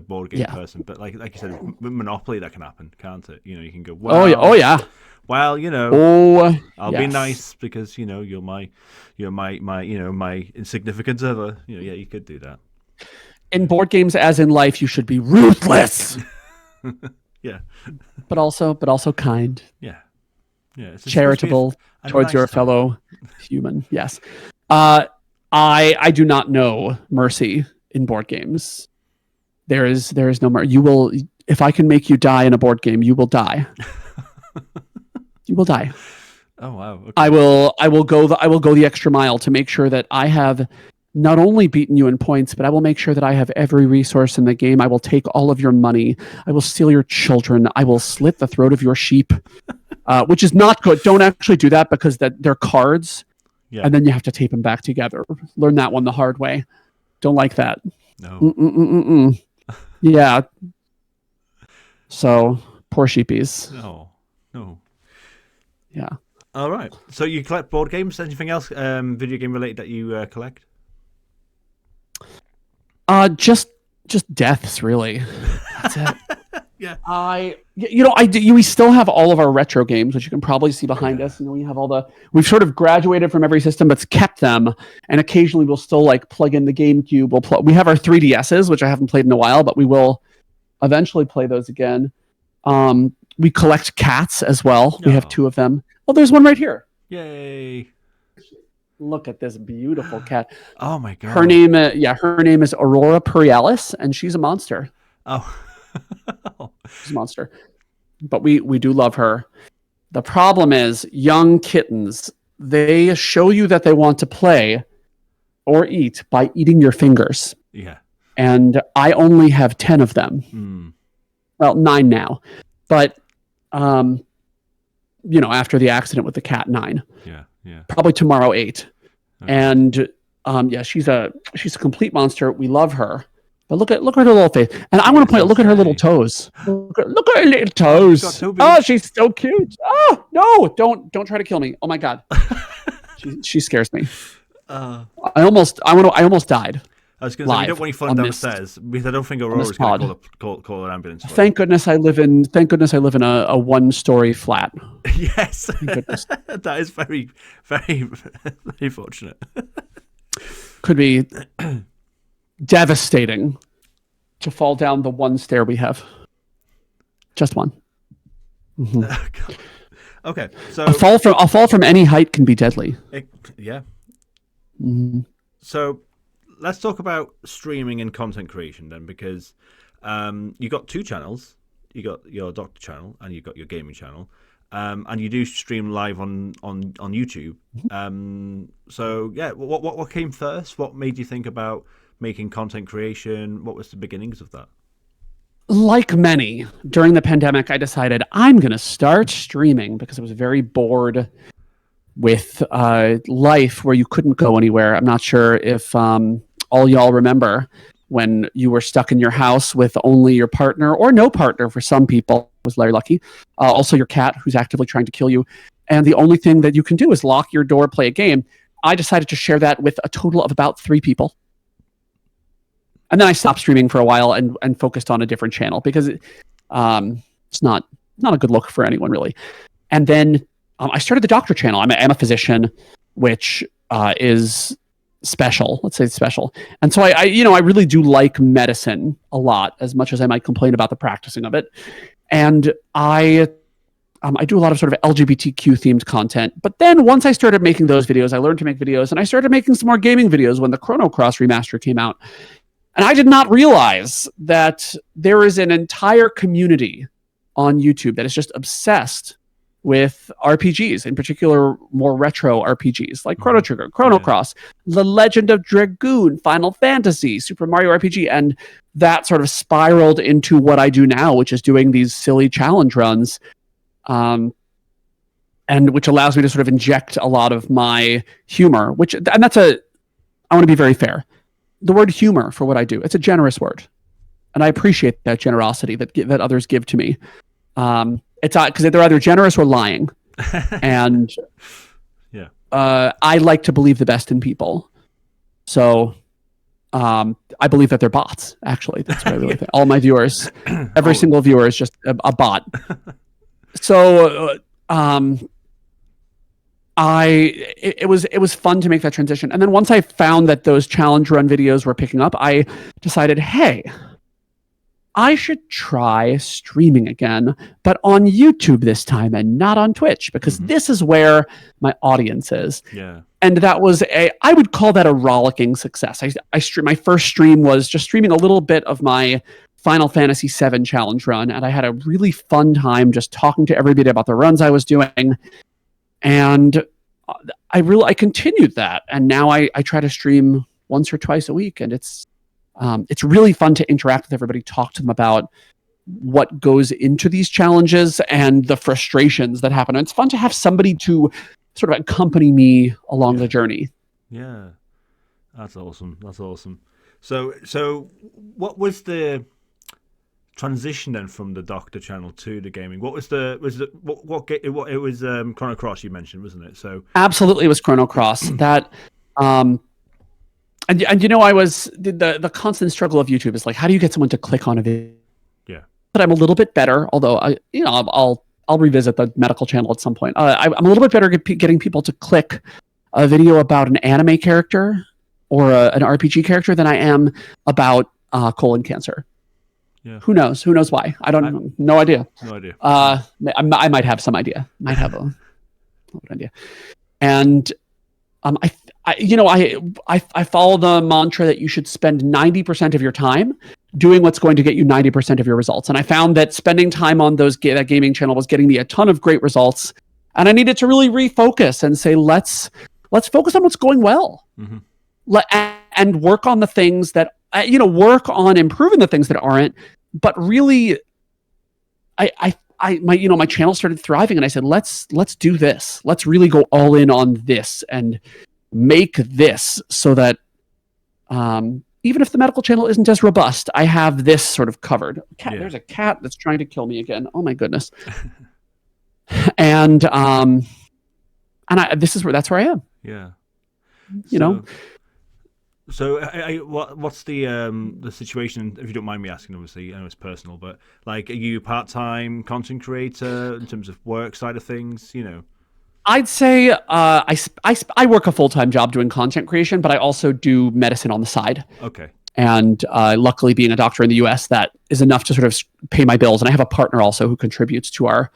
board game person, but like you said, with Monopoly that can happen, can't it? You can go. Well, oh yeah. Well, I'll be nice because you're my insignificant other. Yeah, you could do that. in board games, as in life, you should be ruthless. Yeah. But also kind. Yeah. Yeah. It's Charitable towards nice your time. fellow human. Yes. I do not know mercy in board games. There is no mercy. You will, if I can make you die in a board game, you will die. You will die. Oh wow. Okay. I will go the extra mile to make sure that I have not only beaten you in points, but I will make sure that I have every resource in the game. I will take all of your money. I will steal your children. I will slit the throat of your sheep, which is not good. Don't actually do that because they're cards, and then you have to tape them back together. Learn that one the hard way. Don't like that. No. Yeah. So poor sheepies. No. Yeah. All right. So you collect board games. Anything else video game related that you collect? Just deaths, really. That's it. Yeah. We still have all of our retro games, which you can probably see behind us. We have we've sort of graduated from every system, but's kept them, and occasionally we'll still like plug in the GameCube. We have our 3DSs, which I haven't played in a while, but we will eventually play those again. We collect cats as well. We have 2 of them. Oh, there's one right here. Yay. Look at this beautiful cat. Oh my god. Her name is Aurora Purialis, and she's a monster. Oh. She's a monster. But we do love her. The problem is young kittens, they show you that they want to play or eat by eating your fingers. Yeah. And I only have 10 of them. Well, 9 now. But after the accident with the cat, 9. Yeah. Probably tomorrow 8. Okay. And she's a complete monster. We love her. But look at her little face. And I want to point. Look at her little toes. Look at her little toes. Oh, she's so cute. Oh no! Don't try to kill me. Oh my god. she scares me. I almost died. I was going to say, you don't want you falling down the stairs because I don't think Aurora's going to call an ambulance. Thank goodness I live in a 1-story flat. Yes. Thank goodness. That is very, very, very fortunate. Could be devastating to fall down the 1 stair we have. Just one. Mm-hmm. Okay, so a fall from any height can be deadly. Yeah. Mm-hmm. So let's talk about streaming and content creation then, because you got 2 channels. You got your doctor channel and you got your gaming channel, and you do stream live on YouTube. So yeah, what came first? What made you think about making content creation? What was the beginnings of that? Like many, during the pandemic, I decided I'm going to start streaming because I was very bored with life where you couldn't go anywhere. I'm not sure if all y'all remember when you were stuck in your house with only your partner or no partner for some people. Was Larry lucky. Also your cat who's actively trying to kill you. And the only thing that you can do is lock your door, play a game. I decided to share that with a total of about 3 people. And then I stopped streaming for a while and focused on a different channel because it's not a good look for anyone really. And then I started the doctor channel. I'm a physician, which is special. Let's say it's special. And so I really do like medicine a lot, as much as I might complain about the practicing of it. And I do a lot of sort of LGBTQ themed content. But then once I started making those videos, I learned to make videos, and I started making some more gaming videos when the Chrono Cross remaster came out. And I did not realize that there is an entire community on YouTube that is just obsessed with RPGs, in particular more retro RPGs like Chrono Trigger, Chrono Cross, The Legend of Dragoon, Final Fantasy, Super Mario RPG, and that sort of spiraled into what I do now, which is doing these silly challenge runs, and which allows me to sort of inject a lot of my humor, I want to be very fair. The word humor for what I do, it's a generous word, and I appreciate that generosity that others give to me. It's because they're either generous or lying, and yeah, I like to believe the best in people. So I believe that they're bots. Actually, that's what I really think. All my viewers, every single viewer is just a bot. So I it was fun to make that transition. And then once I found that those challenge run videos were picking up, I decided, hey, I should try streaming again, but on YouTube this time and not on Twitch, because this is where my audience is. Yeah. And that was I would call that a rollicking success. My first stream was just streaming a little bit of my Final Fantasy VII challenge run, and I had a really fun time just talking to everybody about the runs I was doing. And I continued that, and now I try to stream once or twice a week, and it's really fun to interact with everybody, talk to them about what goes into these challenges and the frustrations that happen. And it's fun to have somebody to sort of accompany me along the journey. Yeah, that's awesome. That's awesome. So what was the transition then from the Doctor channel to the gaming? What was it was Chrono Cross you mentioned, wasn't it? So absolutely, it was Chrono Cross. That and you know, I was the constant struggle of YouTube is like, how do you get someone to click on a video? Yeah, but I'm a little bit better, although I'll revisit the medical channel at some point. I'm a little bit better at getting people to click a video about an anime character or an RPG character than I am about colon cancer. Yeah. Who knows? Who knows why? I don't know. No idea. No idea. I might have some idea. Might have a idea. And I follow the mantra that you should spend 90% of your time doing what's going to get you 90% of your results. And I found that spending time on that gaming channel was getting me a ton of great results. And I needed to really refocus and say, let's focus on what's going well. And work on the things that, work on improving the things that aren't. But really, my channel started thriving, and I said, let's do this. Let's really go all in on this and make this so that even if the medical channel isn't as robust, I have this sort of covered. There's a cat that's trying to kill me again. Oh my goodness. And that's where I am. Yeah. You know. So, what's the situation? If you don't mind me asking, obviously, I know it's personal, but like, are you a part-time content creator in terms of work side of things? You know, I'd say I work a full-time job doing content creation, but I also do medicine on the side. Okay. And luckily, being a doctor in the U.S., that is enough to sort of pay my bills. And I have a partner also who contributes to our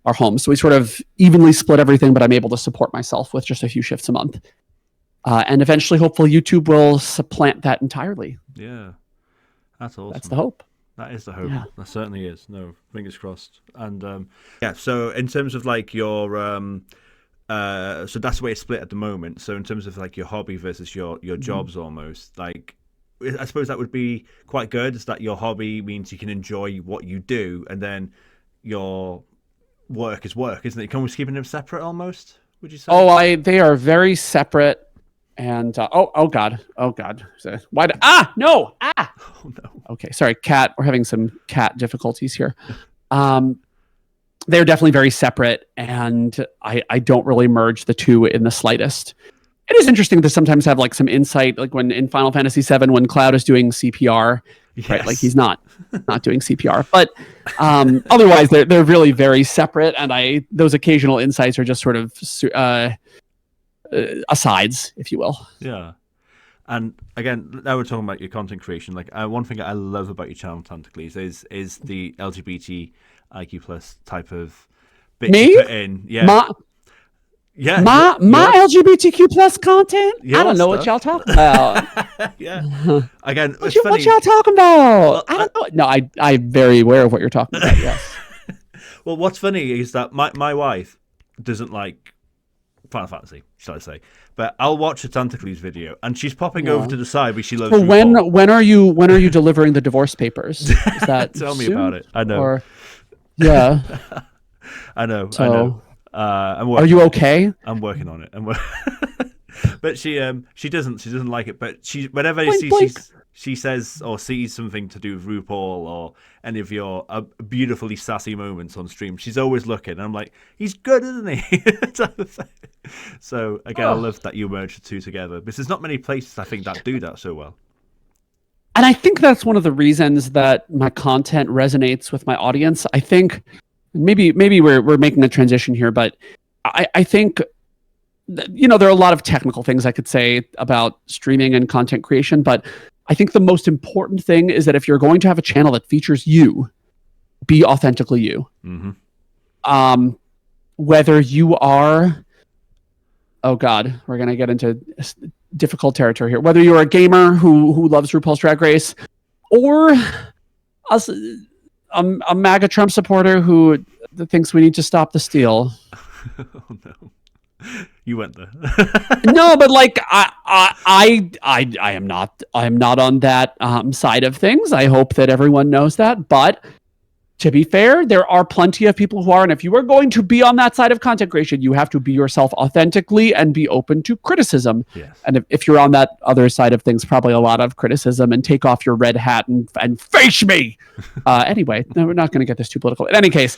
home, so we sort of evenly split everything. But I'm able to support myself with just a few shifts a month. And eventually, hopefully, YouTube will supplant that entirely. Yeah, that's awesome. That's the hope. That is the hope. Yeah. That certainly is. No, fingers crossed. And so in terms of like your, so that's the way it's split at the moment. So in terms of like your hobby versus your jobs, almost like, I suppose that would be quite good. Is that your hobby means you can enjoy what you do, and then your work is work, isn't it? You can almost keeping them separate, almost. Would you say? They are very separate. And oh god, why? No. Oh no. Okay, sorry, cat. We're having some cat difficulties here. They're definitely very separate, and I don't really merge the two in the slightest. It is interesting to sometimes have like some insight, like when in Final Fantasy VII, when Cloud is doing CPR, right? Like he's not doing CPR, but otherwise they're really very separate, and those occasional insights are just sort of asides, if you will. Yeah. And again, now we're talking about your content creation. Like one thing I love about your channel, Tantacles, is the LGBTIQ plus type of bit you put in. Yeah. My LGBTQ plus content? I don't know what y'all talking about. Yeah. Again, what y'all talking about? Well, I don't know. No, I'm very aware of what you're talking about. Yes. Well, what's funny is that my wife doesn't like Final Fantasy, shall I say? But I'll watch a Tantacles video, and she's popping over to the side because she loves. So when are you delivering the divorce papers? Is that tell me soon? about it. I know. Or, yeah. I know. So, I know. Are you okay? I'm working on it. But she doesn't like it. But whenever she says or sees something to do with RuPaul or any of your beautifully sassy moments on stream, she's always looking, and I'm like, he's good, isn't he? So again, I love that you merge the two together, because there's not many places I think that do that so well. And I think that's one of the reasons that my content resonates with my audience. I think maybe we're making a transition here, but I think there are a lot of technical things I could say about streaming and content creation, but I think the most important thing is that if you're going to have a channel that features you, be authentically you. Mm-hmm. Whether you are, oh God, we're going to get into difficult territory here. Whether you're a gamer who loves RuPaul's Drag Race, or a MAGA Trump supporter who thinks we need to stop the steal. Oh no, you went there. No, but like I am not on that side of things. I hope that everyone knows that. But to be fair, there are plenty of people who are, and if you are going to be on that side of content creation, you have to be yourself authentically and be open to criticism. Yes. And if you're on that other side of things, probably a lot of criticism, and take off your red hat and face me. Anyway, no, we're not going to get this too political. In any case,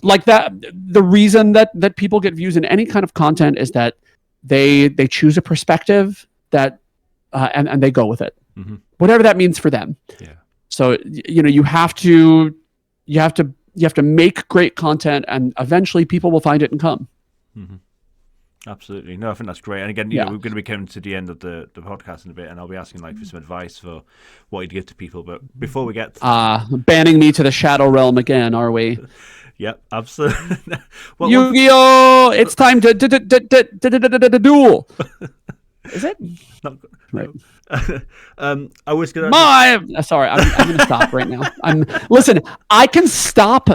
like that, the reason that people get views in any kind of content is that they choose a perspective that and they go with it, whatever that means for them. Yeah. So you have to make great content, and eventually people will find it and come. Mm-hmm. Absolutely. No, I think that's great. And again, we're going to be coming to the end of the podcast in a bit, and I'll be asking for some advice for what you'd give to people. But before we get banning me to the Shadow Realm again, are we? Yep, absolutely. Yu-Gi-Oh! It's time to duel. Is it? Not right. I was gonna. Sorry, I'm gonna stop right now. Listen. I can stop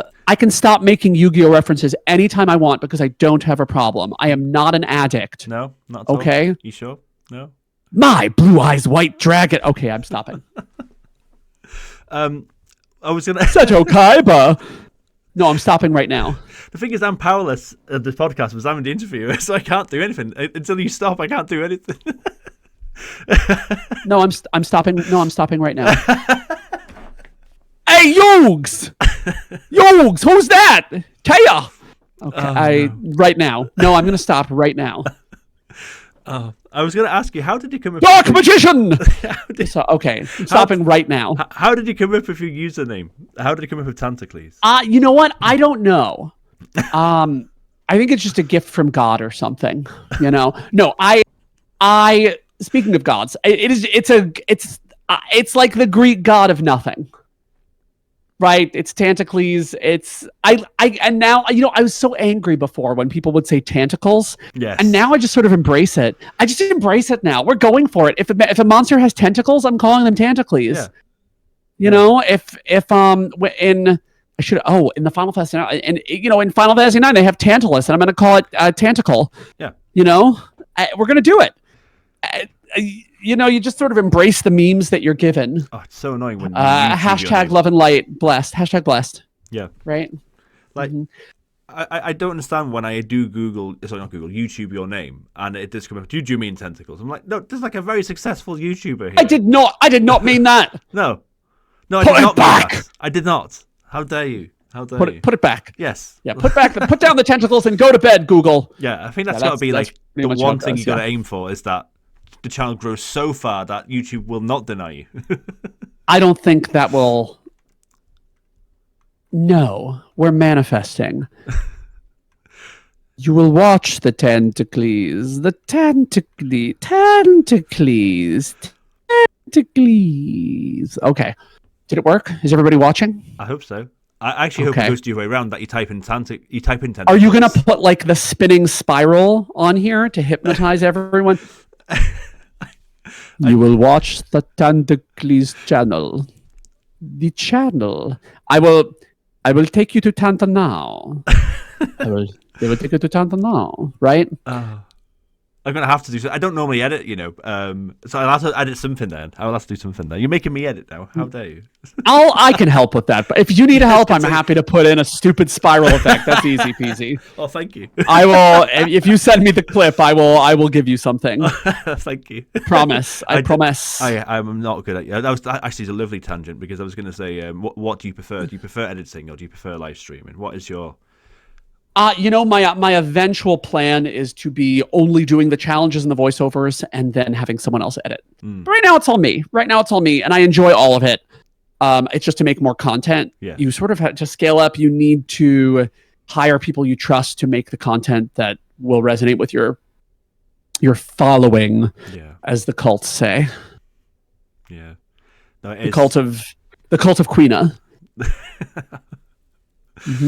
making Yu-Gi-Oh references anytime I want because I don't have a problem. I am not an addict. No, not at all. Okay. You sure? No. My blue eyes white dragon. Okay, I'm stopping. I was gonna. Seto Kaiba. No, I'm stopping right now. The thing is, I'm powerless at this podcast because I'm the interviewer, so I can't do anything until you stop. I can't do anything. No, I'm stopping. No, I'm stopping right now. Hey, Yogs! Yogs, who's that? Taya! Okay, right now. No, I'm going to stop right now. I was going to ask you, how did you come up Dark Magician! Okay, I'm stopping right now. How did you come up with your username? How did you come up with Tantacles? You know what? I don't know. I think it's just a gift from God or something. No, I speaking of gods, it's like the Greek god of nothing. Right, it's Tantacles. And now I was so angry before when people would say Tantacles. Yes. And now I just sort of embrace it. I just embrace it now. We're going for it. If a monster has tentacles, I'm calling them Tantacles. Yeah. In the Final Fantasy 9, and in Final Fantasy 9 they have Tantalus, and I'm going to call it Tantacle. Yeah. We're going to do it. You just sort of embrace the memes that you're given. Oh, it's so annoying when hashtag love and light blessed. Hashtag blessed. Yeah. Right. Like, I don't understand when I do YouTube your name, and it does come up. Do you mean Tentacles? I'm like, no, this is like a very successful YouTuber here. I did not mean that. No, I did not mean that. I did not. How dare you? Put it back. Yes. Yeah. Put down the tentacles and go to bed, Google. Yeah, I think that's got to be like the one thing you got to aim for is that the channel grows so far that YouTube will not deny you. I don't think that will. No, we're manifesting. You will watch the Tantacles. The Tantacles. Okay. Did it work? Is everybody watching? I hope so. I actually hope it goes the other way around, that you type in Tantacles. Are you going to put like the spinning spiral on here to hypnotize everyone? You will watch the Tantacles channel. The channel. I will take you to Tanta now. They will take you to Tanta now, right? I'm gonna have to do so. I don't normally edit, so I'll have to edit something then. I will have to do something then. You're making me edit now. How dare you? I can help with that. But if you need help, I'm happy to put in a stupid spiral effect. That's easy peasy. Oh, thank you. I will. If you send me the clip, I will give you something. Thank you. Promise. I promise. I'm not good at it. That was actually a lovely tangent, because I was going to say, what do you prefer? Do you prefer editing or do you prefer live streaming? What is your... my eventual plan is to be only doing the challenges and the voiceovers and then having someone else edit. Right now it's all me. And I enjoy all of it. It's just to make more content. Yeah. You sort of have to scale up. You need to hire people you trust to make the content that will resonate with your You're following, Yeah. as the cults say. Yeah. No, The cult of Queena.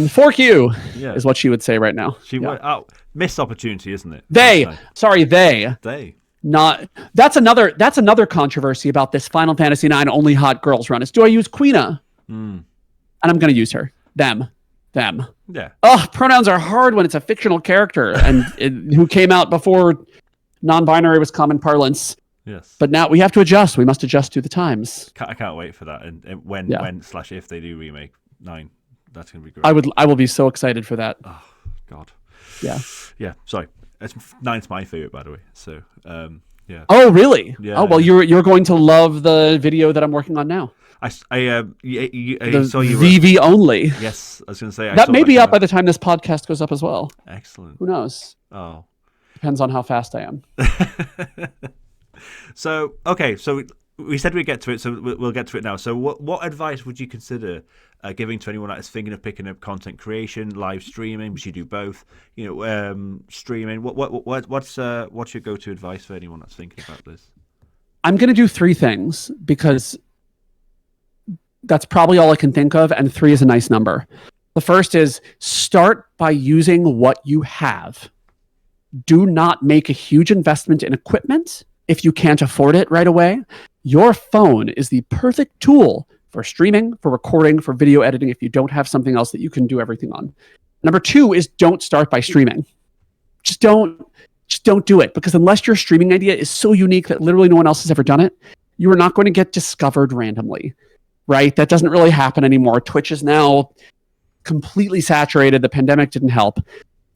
Fork you is what she would say right now. She went out. Missed opportunity, isn't it? They. They. Not. That's another controversy about this Final Fantasy IX only hot girls run. Is do I use Queena? And I'm going to use her. Them. Yeah. Ugh, pronouns are hard when it's a fictional character and who came out before non-binary was common parlance. Yes. But now we have to adjust. We must adjust to the times. I can't wait for that. And when / if they do remake 9, that's going to be great. I will be so excited for that. Oh God. Yeah. Yeah. Sorry. 9's my favorite, by the way. So yeah. Oh really? Yeah. Oh well, you're going to love the video that I'm working on now. I saw you. VV only. Yes, I was going to say that may be up by the time this podcast goes up as well. Excellent. Who knows? Oh, depends on how fast I am. So okay, so we said we'd get to it, so we'll get to it now. So what advice would you consider giving to anyone that is thinking of picking up content creation, live streaming? We should do both. Streaming. What's your go-to advice for anyone that's thinking about this? I'm going to do 3 things because that's probably all I can think of, and 3 is a nice number. The first is start by using what you have. Do not make a huge investment in equipment if you can't afford it right away. Your phone is the perfect tool for streaming, for recording, for video editing if you don't have something else that you can do everything on. Number 2 is don't start by streaming. Just don't do it, because unless your streaming idea is so unique that literally no one else has ever done it, you are not going to get discovered randomly. Right? That doesn't really happen anymore. Twitch is now completely saturated. The pandemic didn't help.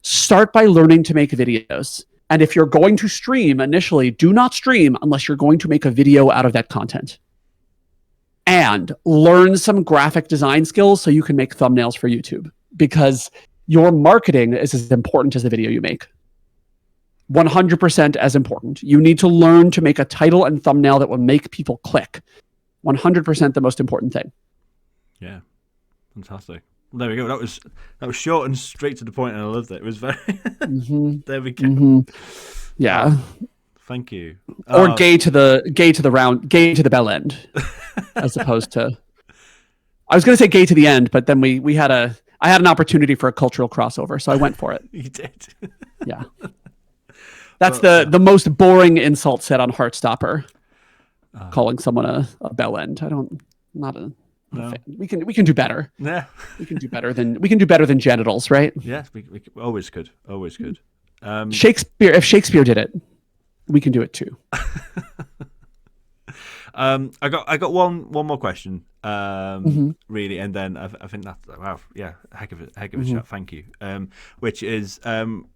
Start by learning to make videos. And if you're going to stream initially, do not stream unless you're going to make a video out of that content. And learn some graphic design skills so you can make thumbnails for YouTube, because your marketing is as important as the video you make. 100% as important. You need to learn to make a title and thumbnail that will make people click. 100% the most important thing. Yeah, fantastic. Well, there we go. That was short and straight to the point, and I loved it. It was very. There we go. Yeah. Thank you. Or gay to the bell end, as opposed to. I was going to say gay to the end, but then I had an opportunity for a cultural crossover, so I went for it. You did. Yeah. That's the most boring insult said on Heartstopper. Calling someone a bell end. Not a fan. We can do better. Yeah. We can do better than genitals, right? Yes, we always could. Always could. If Shakespeare did it, we can do it too. I got one more question. Really, and then I think that's heck of a shot. Thank you. Which is one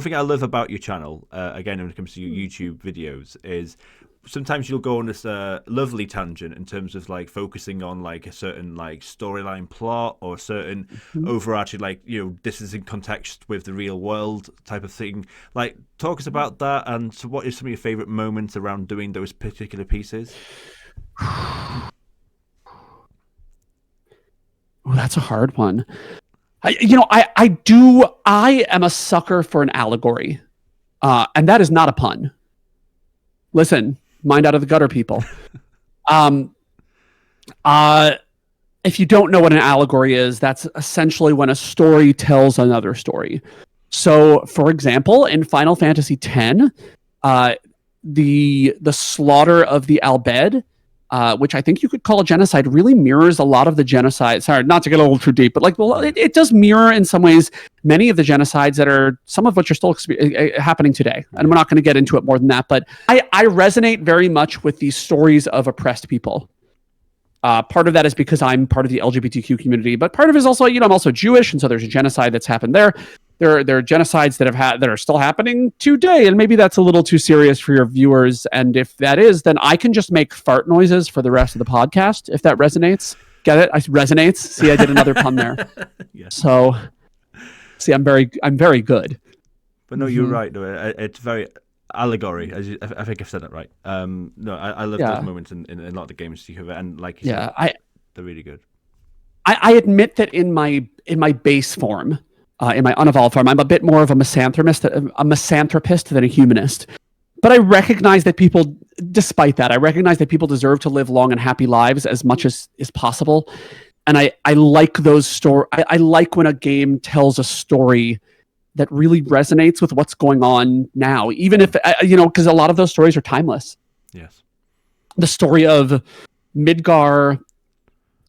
thing I love about your channel, again, when it comes to your YouTube videos, is sometimes you'll go on this lovely tangent in terms of like focusing on like a certain like storyline plot or a certain overarching this is in context with the real world type of thing. Like, talk us about that, and so what is some of your favorite moments around doing those particular pieces? Oh, that's a hard one. I am a sucker for an allegory, and that is not a pun. Listen, mind out of the gutter, people. If you don't know what an allegory is, that's essentially when a story tells another story. So, for example, in Final Fantasy X, the slaughter of the Albed, which I think you could call a genocide, really mirrors a lot of the genocide. Sorry, not to get a little too deep, but it does mirror in some ways many of the genocides that are, some of which are still happening today. And we're not going to get into it more than that, but I resonate very much with these stories of oppressed people. Part of that is because I'm part of the LGBTQ community, but part of it is also, I'm also Jewish, and so there's a genocide that's happened there. There are genocides that are still happening today, and maybe that's a little too serious for your viewers. And if that is, then I can just make fart noises for the rest of the podcast if that resonates. Get it? Resonates. See, I did another pun there. Yes. So, see, I'm very good. But no, you're right. No, it's very allegory. I think I've said that right. No, I love those moments in a lot of the games you have, and like you said, they're really good. I admit that in my base form, in my unevolved form. I'm a bit more of a misanthropist than a humanist. But I recognize that people, despite that, I recognize that people deserve to live long and happy lives as much as is possible. And I like those stories. I like when a game tells a story that really resonates with what's going on now, even if, because a lot of those stories are timeless. Yes. The story of Midgar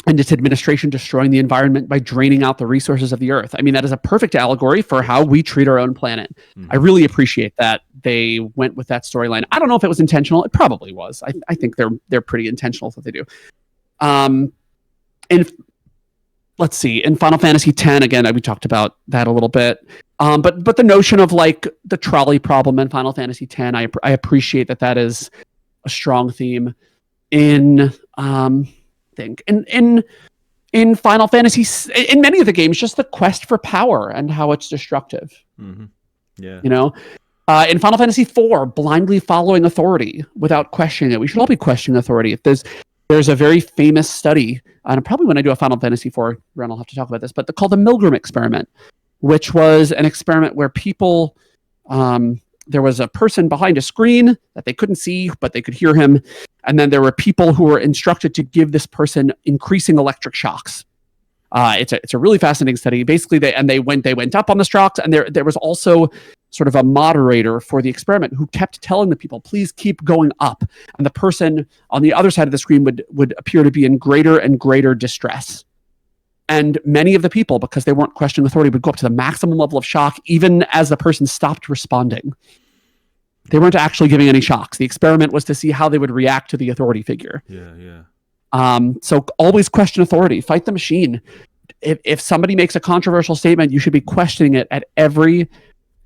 and its administration destroying the environment by draining out the resources of the earth. I mean, that is a perfect allegory for how we treat our own planet. I really appreciate that they went with that storyline. I don't know if it was intentional. It probably was. I think they're pretty intentional with what they do. And let's see, in Final Fantasy X, again, we talked about that a little bit. But the notion of like the trolley problem in Final Fantasy X, I appreciate that is a strong theme in in Final Fantasy, in many of the games, just the quest for power and how it's destructive. Yeah. In Final Fantasy IV, blindly following authority without questioning it. We should all be questioning authority. If there's a very famous study, and probably when I do a Final Fantasy IV run, I'll have to talk about this, but called the Milgram experiment, which was an experiment where people, there was a person behind a screen that they couldn't see, but they could hear him. And then there were people who were instructed to give this person increasing electric shocks. It's a really fascinating study. Basically, they went up on the shocks, and there was also sort of a moderator for the experiment who kept telling the people, please keep going up. And the person on the other side of the screen would appear to be in greater and greater distress. And many of the people, because they weren't questioning authority, would go up to the maximum level of shock, even as the person stopped responding. They weren't actually giving any shocks. The experiment was to see how they would react to the authority figure. Yeah. So always question authority. Fight the machine. If somebody makes a controversial statement, you should be questioning it at every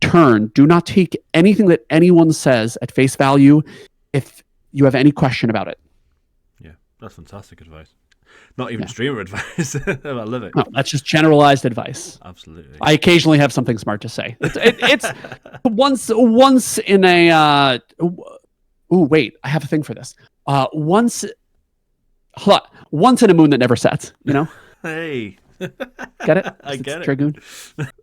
turn. Do not take anything that anyone says at face value if you have any question about it. Yeah, that's fantastic advice. Not even streamer advice. I love it. No, that's just generalized advice. Absolutely. I occasionally have something smart to say. It's once in a. Wait, I have a thing for this. Once in a moon that never sets. Hey. Get it? I get it. Dragoon.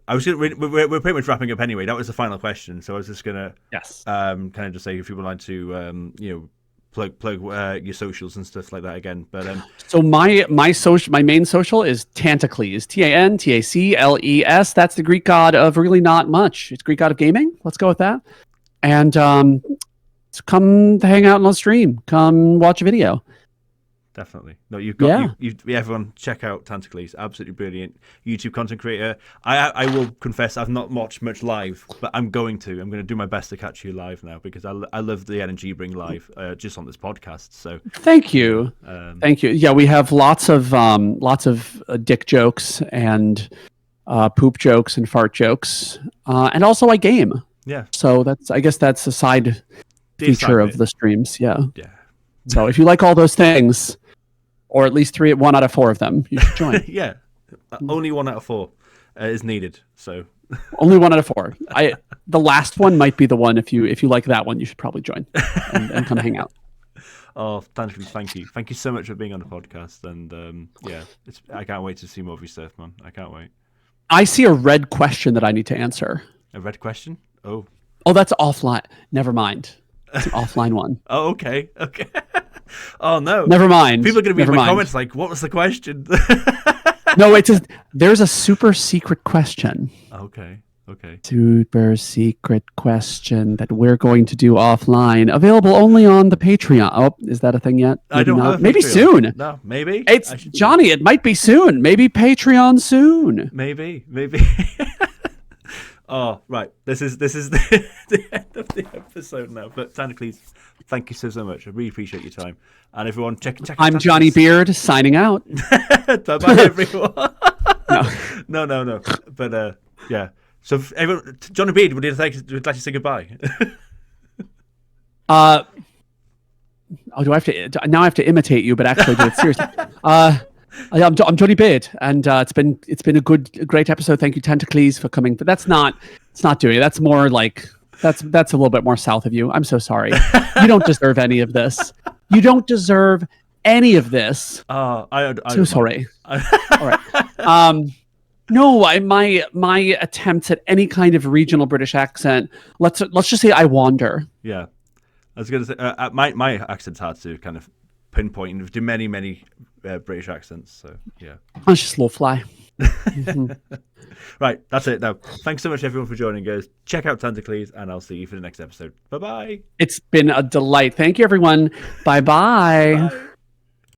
We're pretty much wrapping up anyway. That was the final question, so I was just gonna kind of just say if you would like to plug your socials and stuff like that again. But so my main social is Tantacles, Tantacles. That's the Greek god of really not much. It's Greek god of gaming. Let's go with that. And come hang out on the stream. Come watch a video. Definitely. No, you've got everyone check out Tantacles. Absolutely brilliant YouTube content creator. I will confess I've not watched much live, but I'm going to do my best to catch you live now because I love the energy you bring live just on this podcast. So thank you. Thank you. Yeah, we have lots of dick jokes and poop jokes and fart jokes, and also I game. Yeah. So I guess that's a side feature of the streams. Yeah. Yeah. So if you like all those things, or at least 1 out of 4 of them, you should join. Yeah, only 1 out of 4 is needed. So only 1 out of 4. The last one might be the one. If you like that one, you should probably join and come hang out. Oh, thank you so much for being on the podcast. And I can't wait to see more of your stuff, man. I can't wait. I see a red question that I need to answer. A red question? Oh, that's offline. Never mind. It's an offline one. Oh, okay. Oh no. Never mind. People are going to be in my comments like, "What was the question?" No, there's a super secret question. Okay. Super secret question that we're going to do offline. Available only on the Patreon. Oh, is that a thing yet? Maybe I don't not. have a Maybe Patreon. soon. No, maybe. It's Johnny. It might be soon. Maybe Patreon soon. Maybe. Oh, right. This is the end of the episode now. But Tantacles, thank you so much. I really appreciate your time. And everyone, check. I'm Johnny Beard signing out. Bye, everyone. No. But yeah. So, everyone, Johnny Beard, would you like to say goodbye? Do I have to? Now I have to imitate you, but actually do it seriously. I'm Johnny Beard, and it's been a great episode. Thank you, Tantacles, for coming. But it's not doing it. That's more like that's a little bit more south of you. I'm so sorry. You don't deserve any of this. You don't deserve any of this. I'm so sorry. All right. No, my attempts at any kind of regional British accent. Let's just say I wander. Yeah, I was going to say my accent's hard to kind of pinpoint and do many British accents. So yeah, I just slow fly. Mhm. Right, that's it now. Thanks so much everyone for joining us. Check out Tantacles, and I'll see you for the next episode. Bye-bye. It's been a delight. Thank you, everyone. Bye-bye. Bye.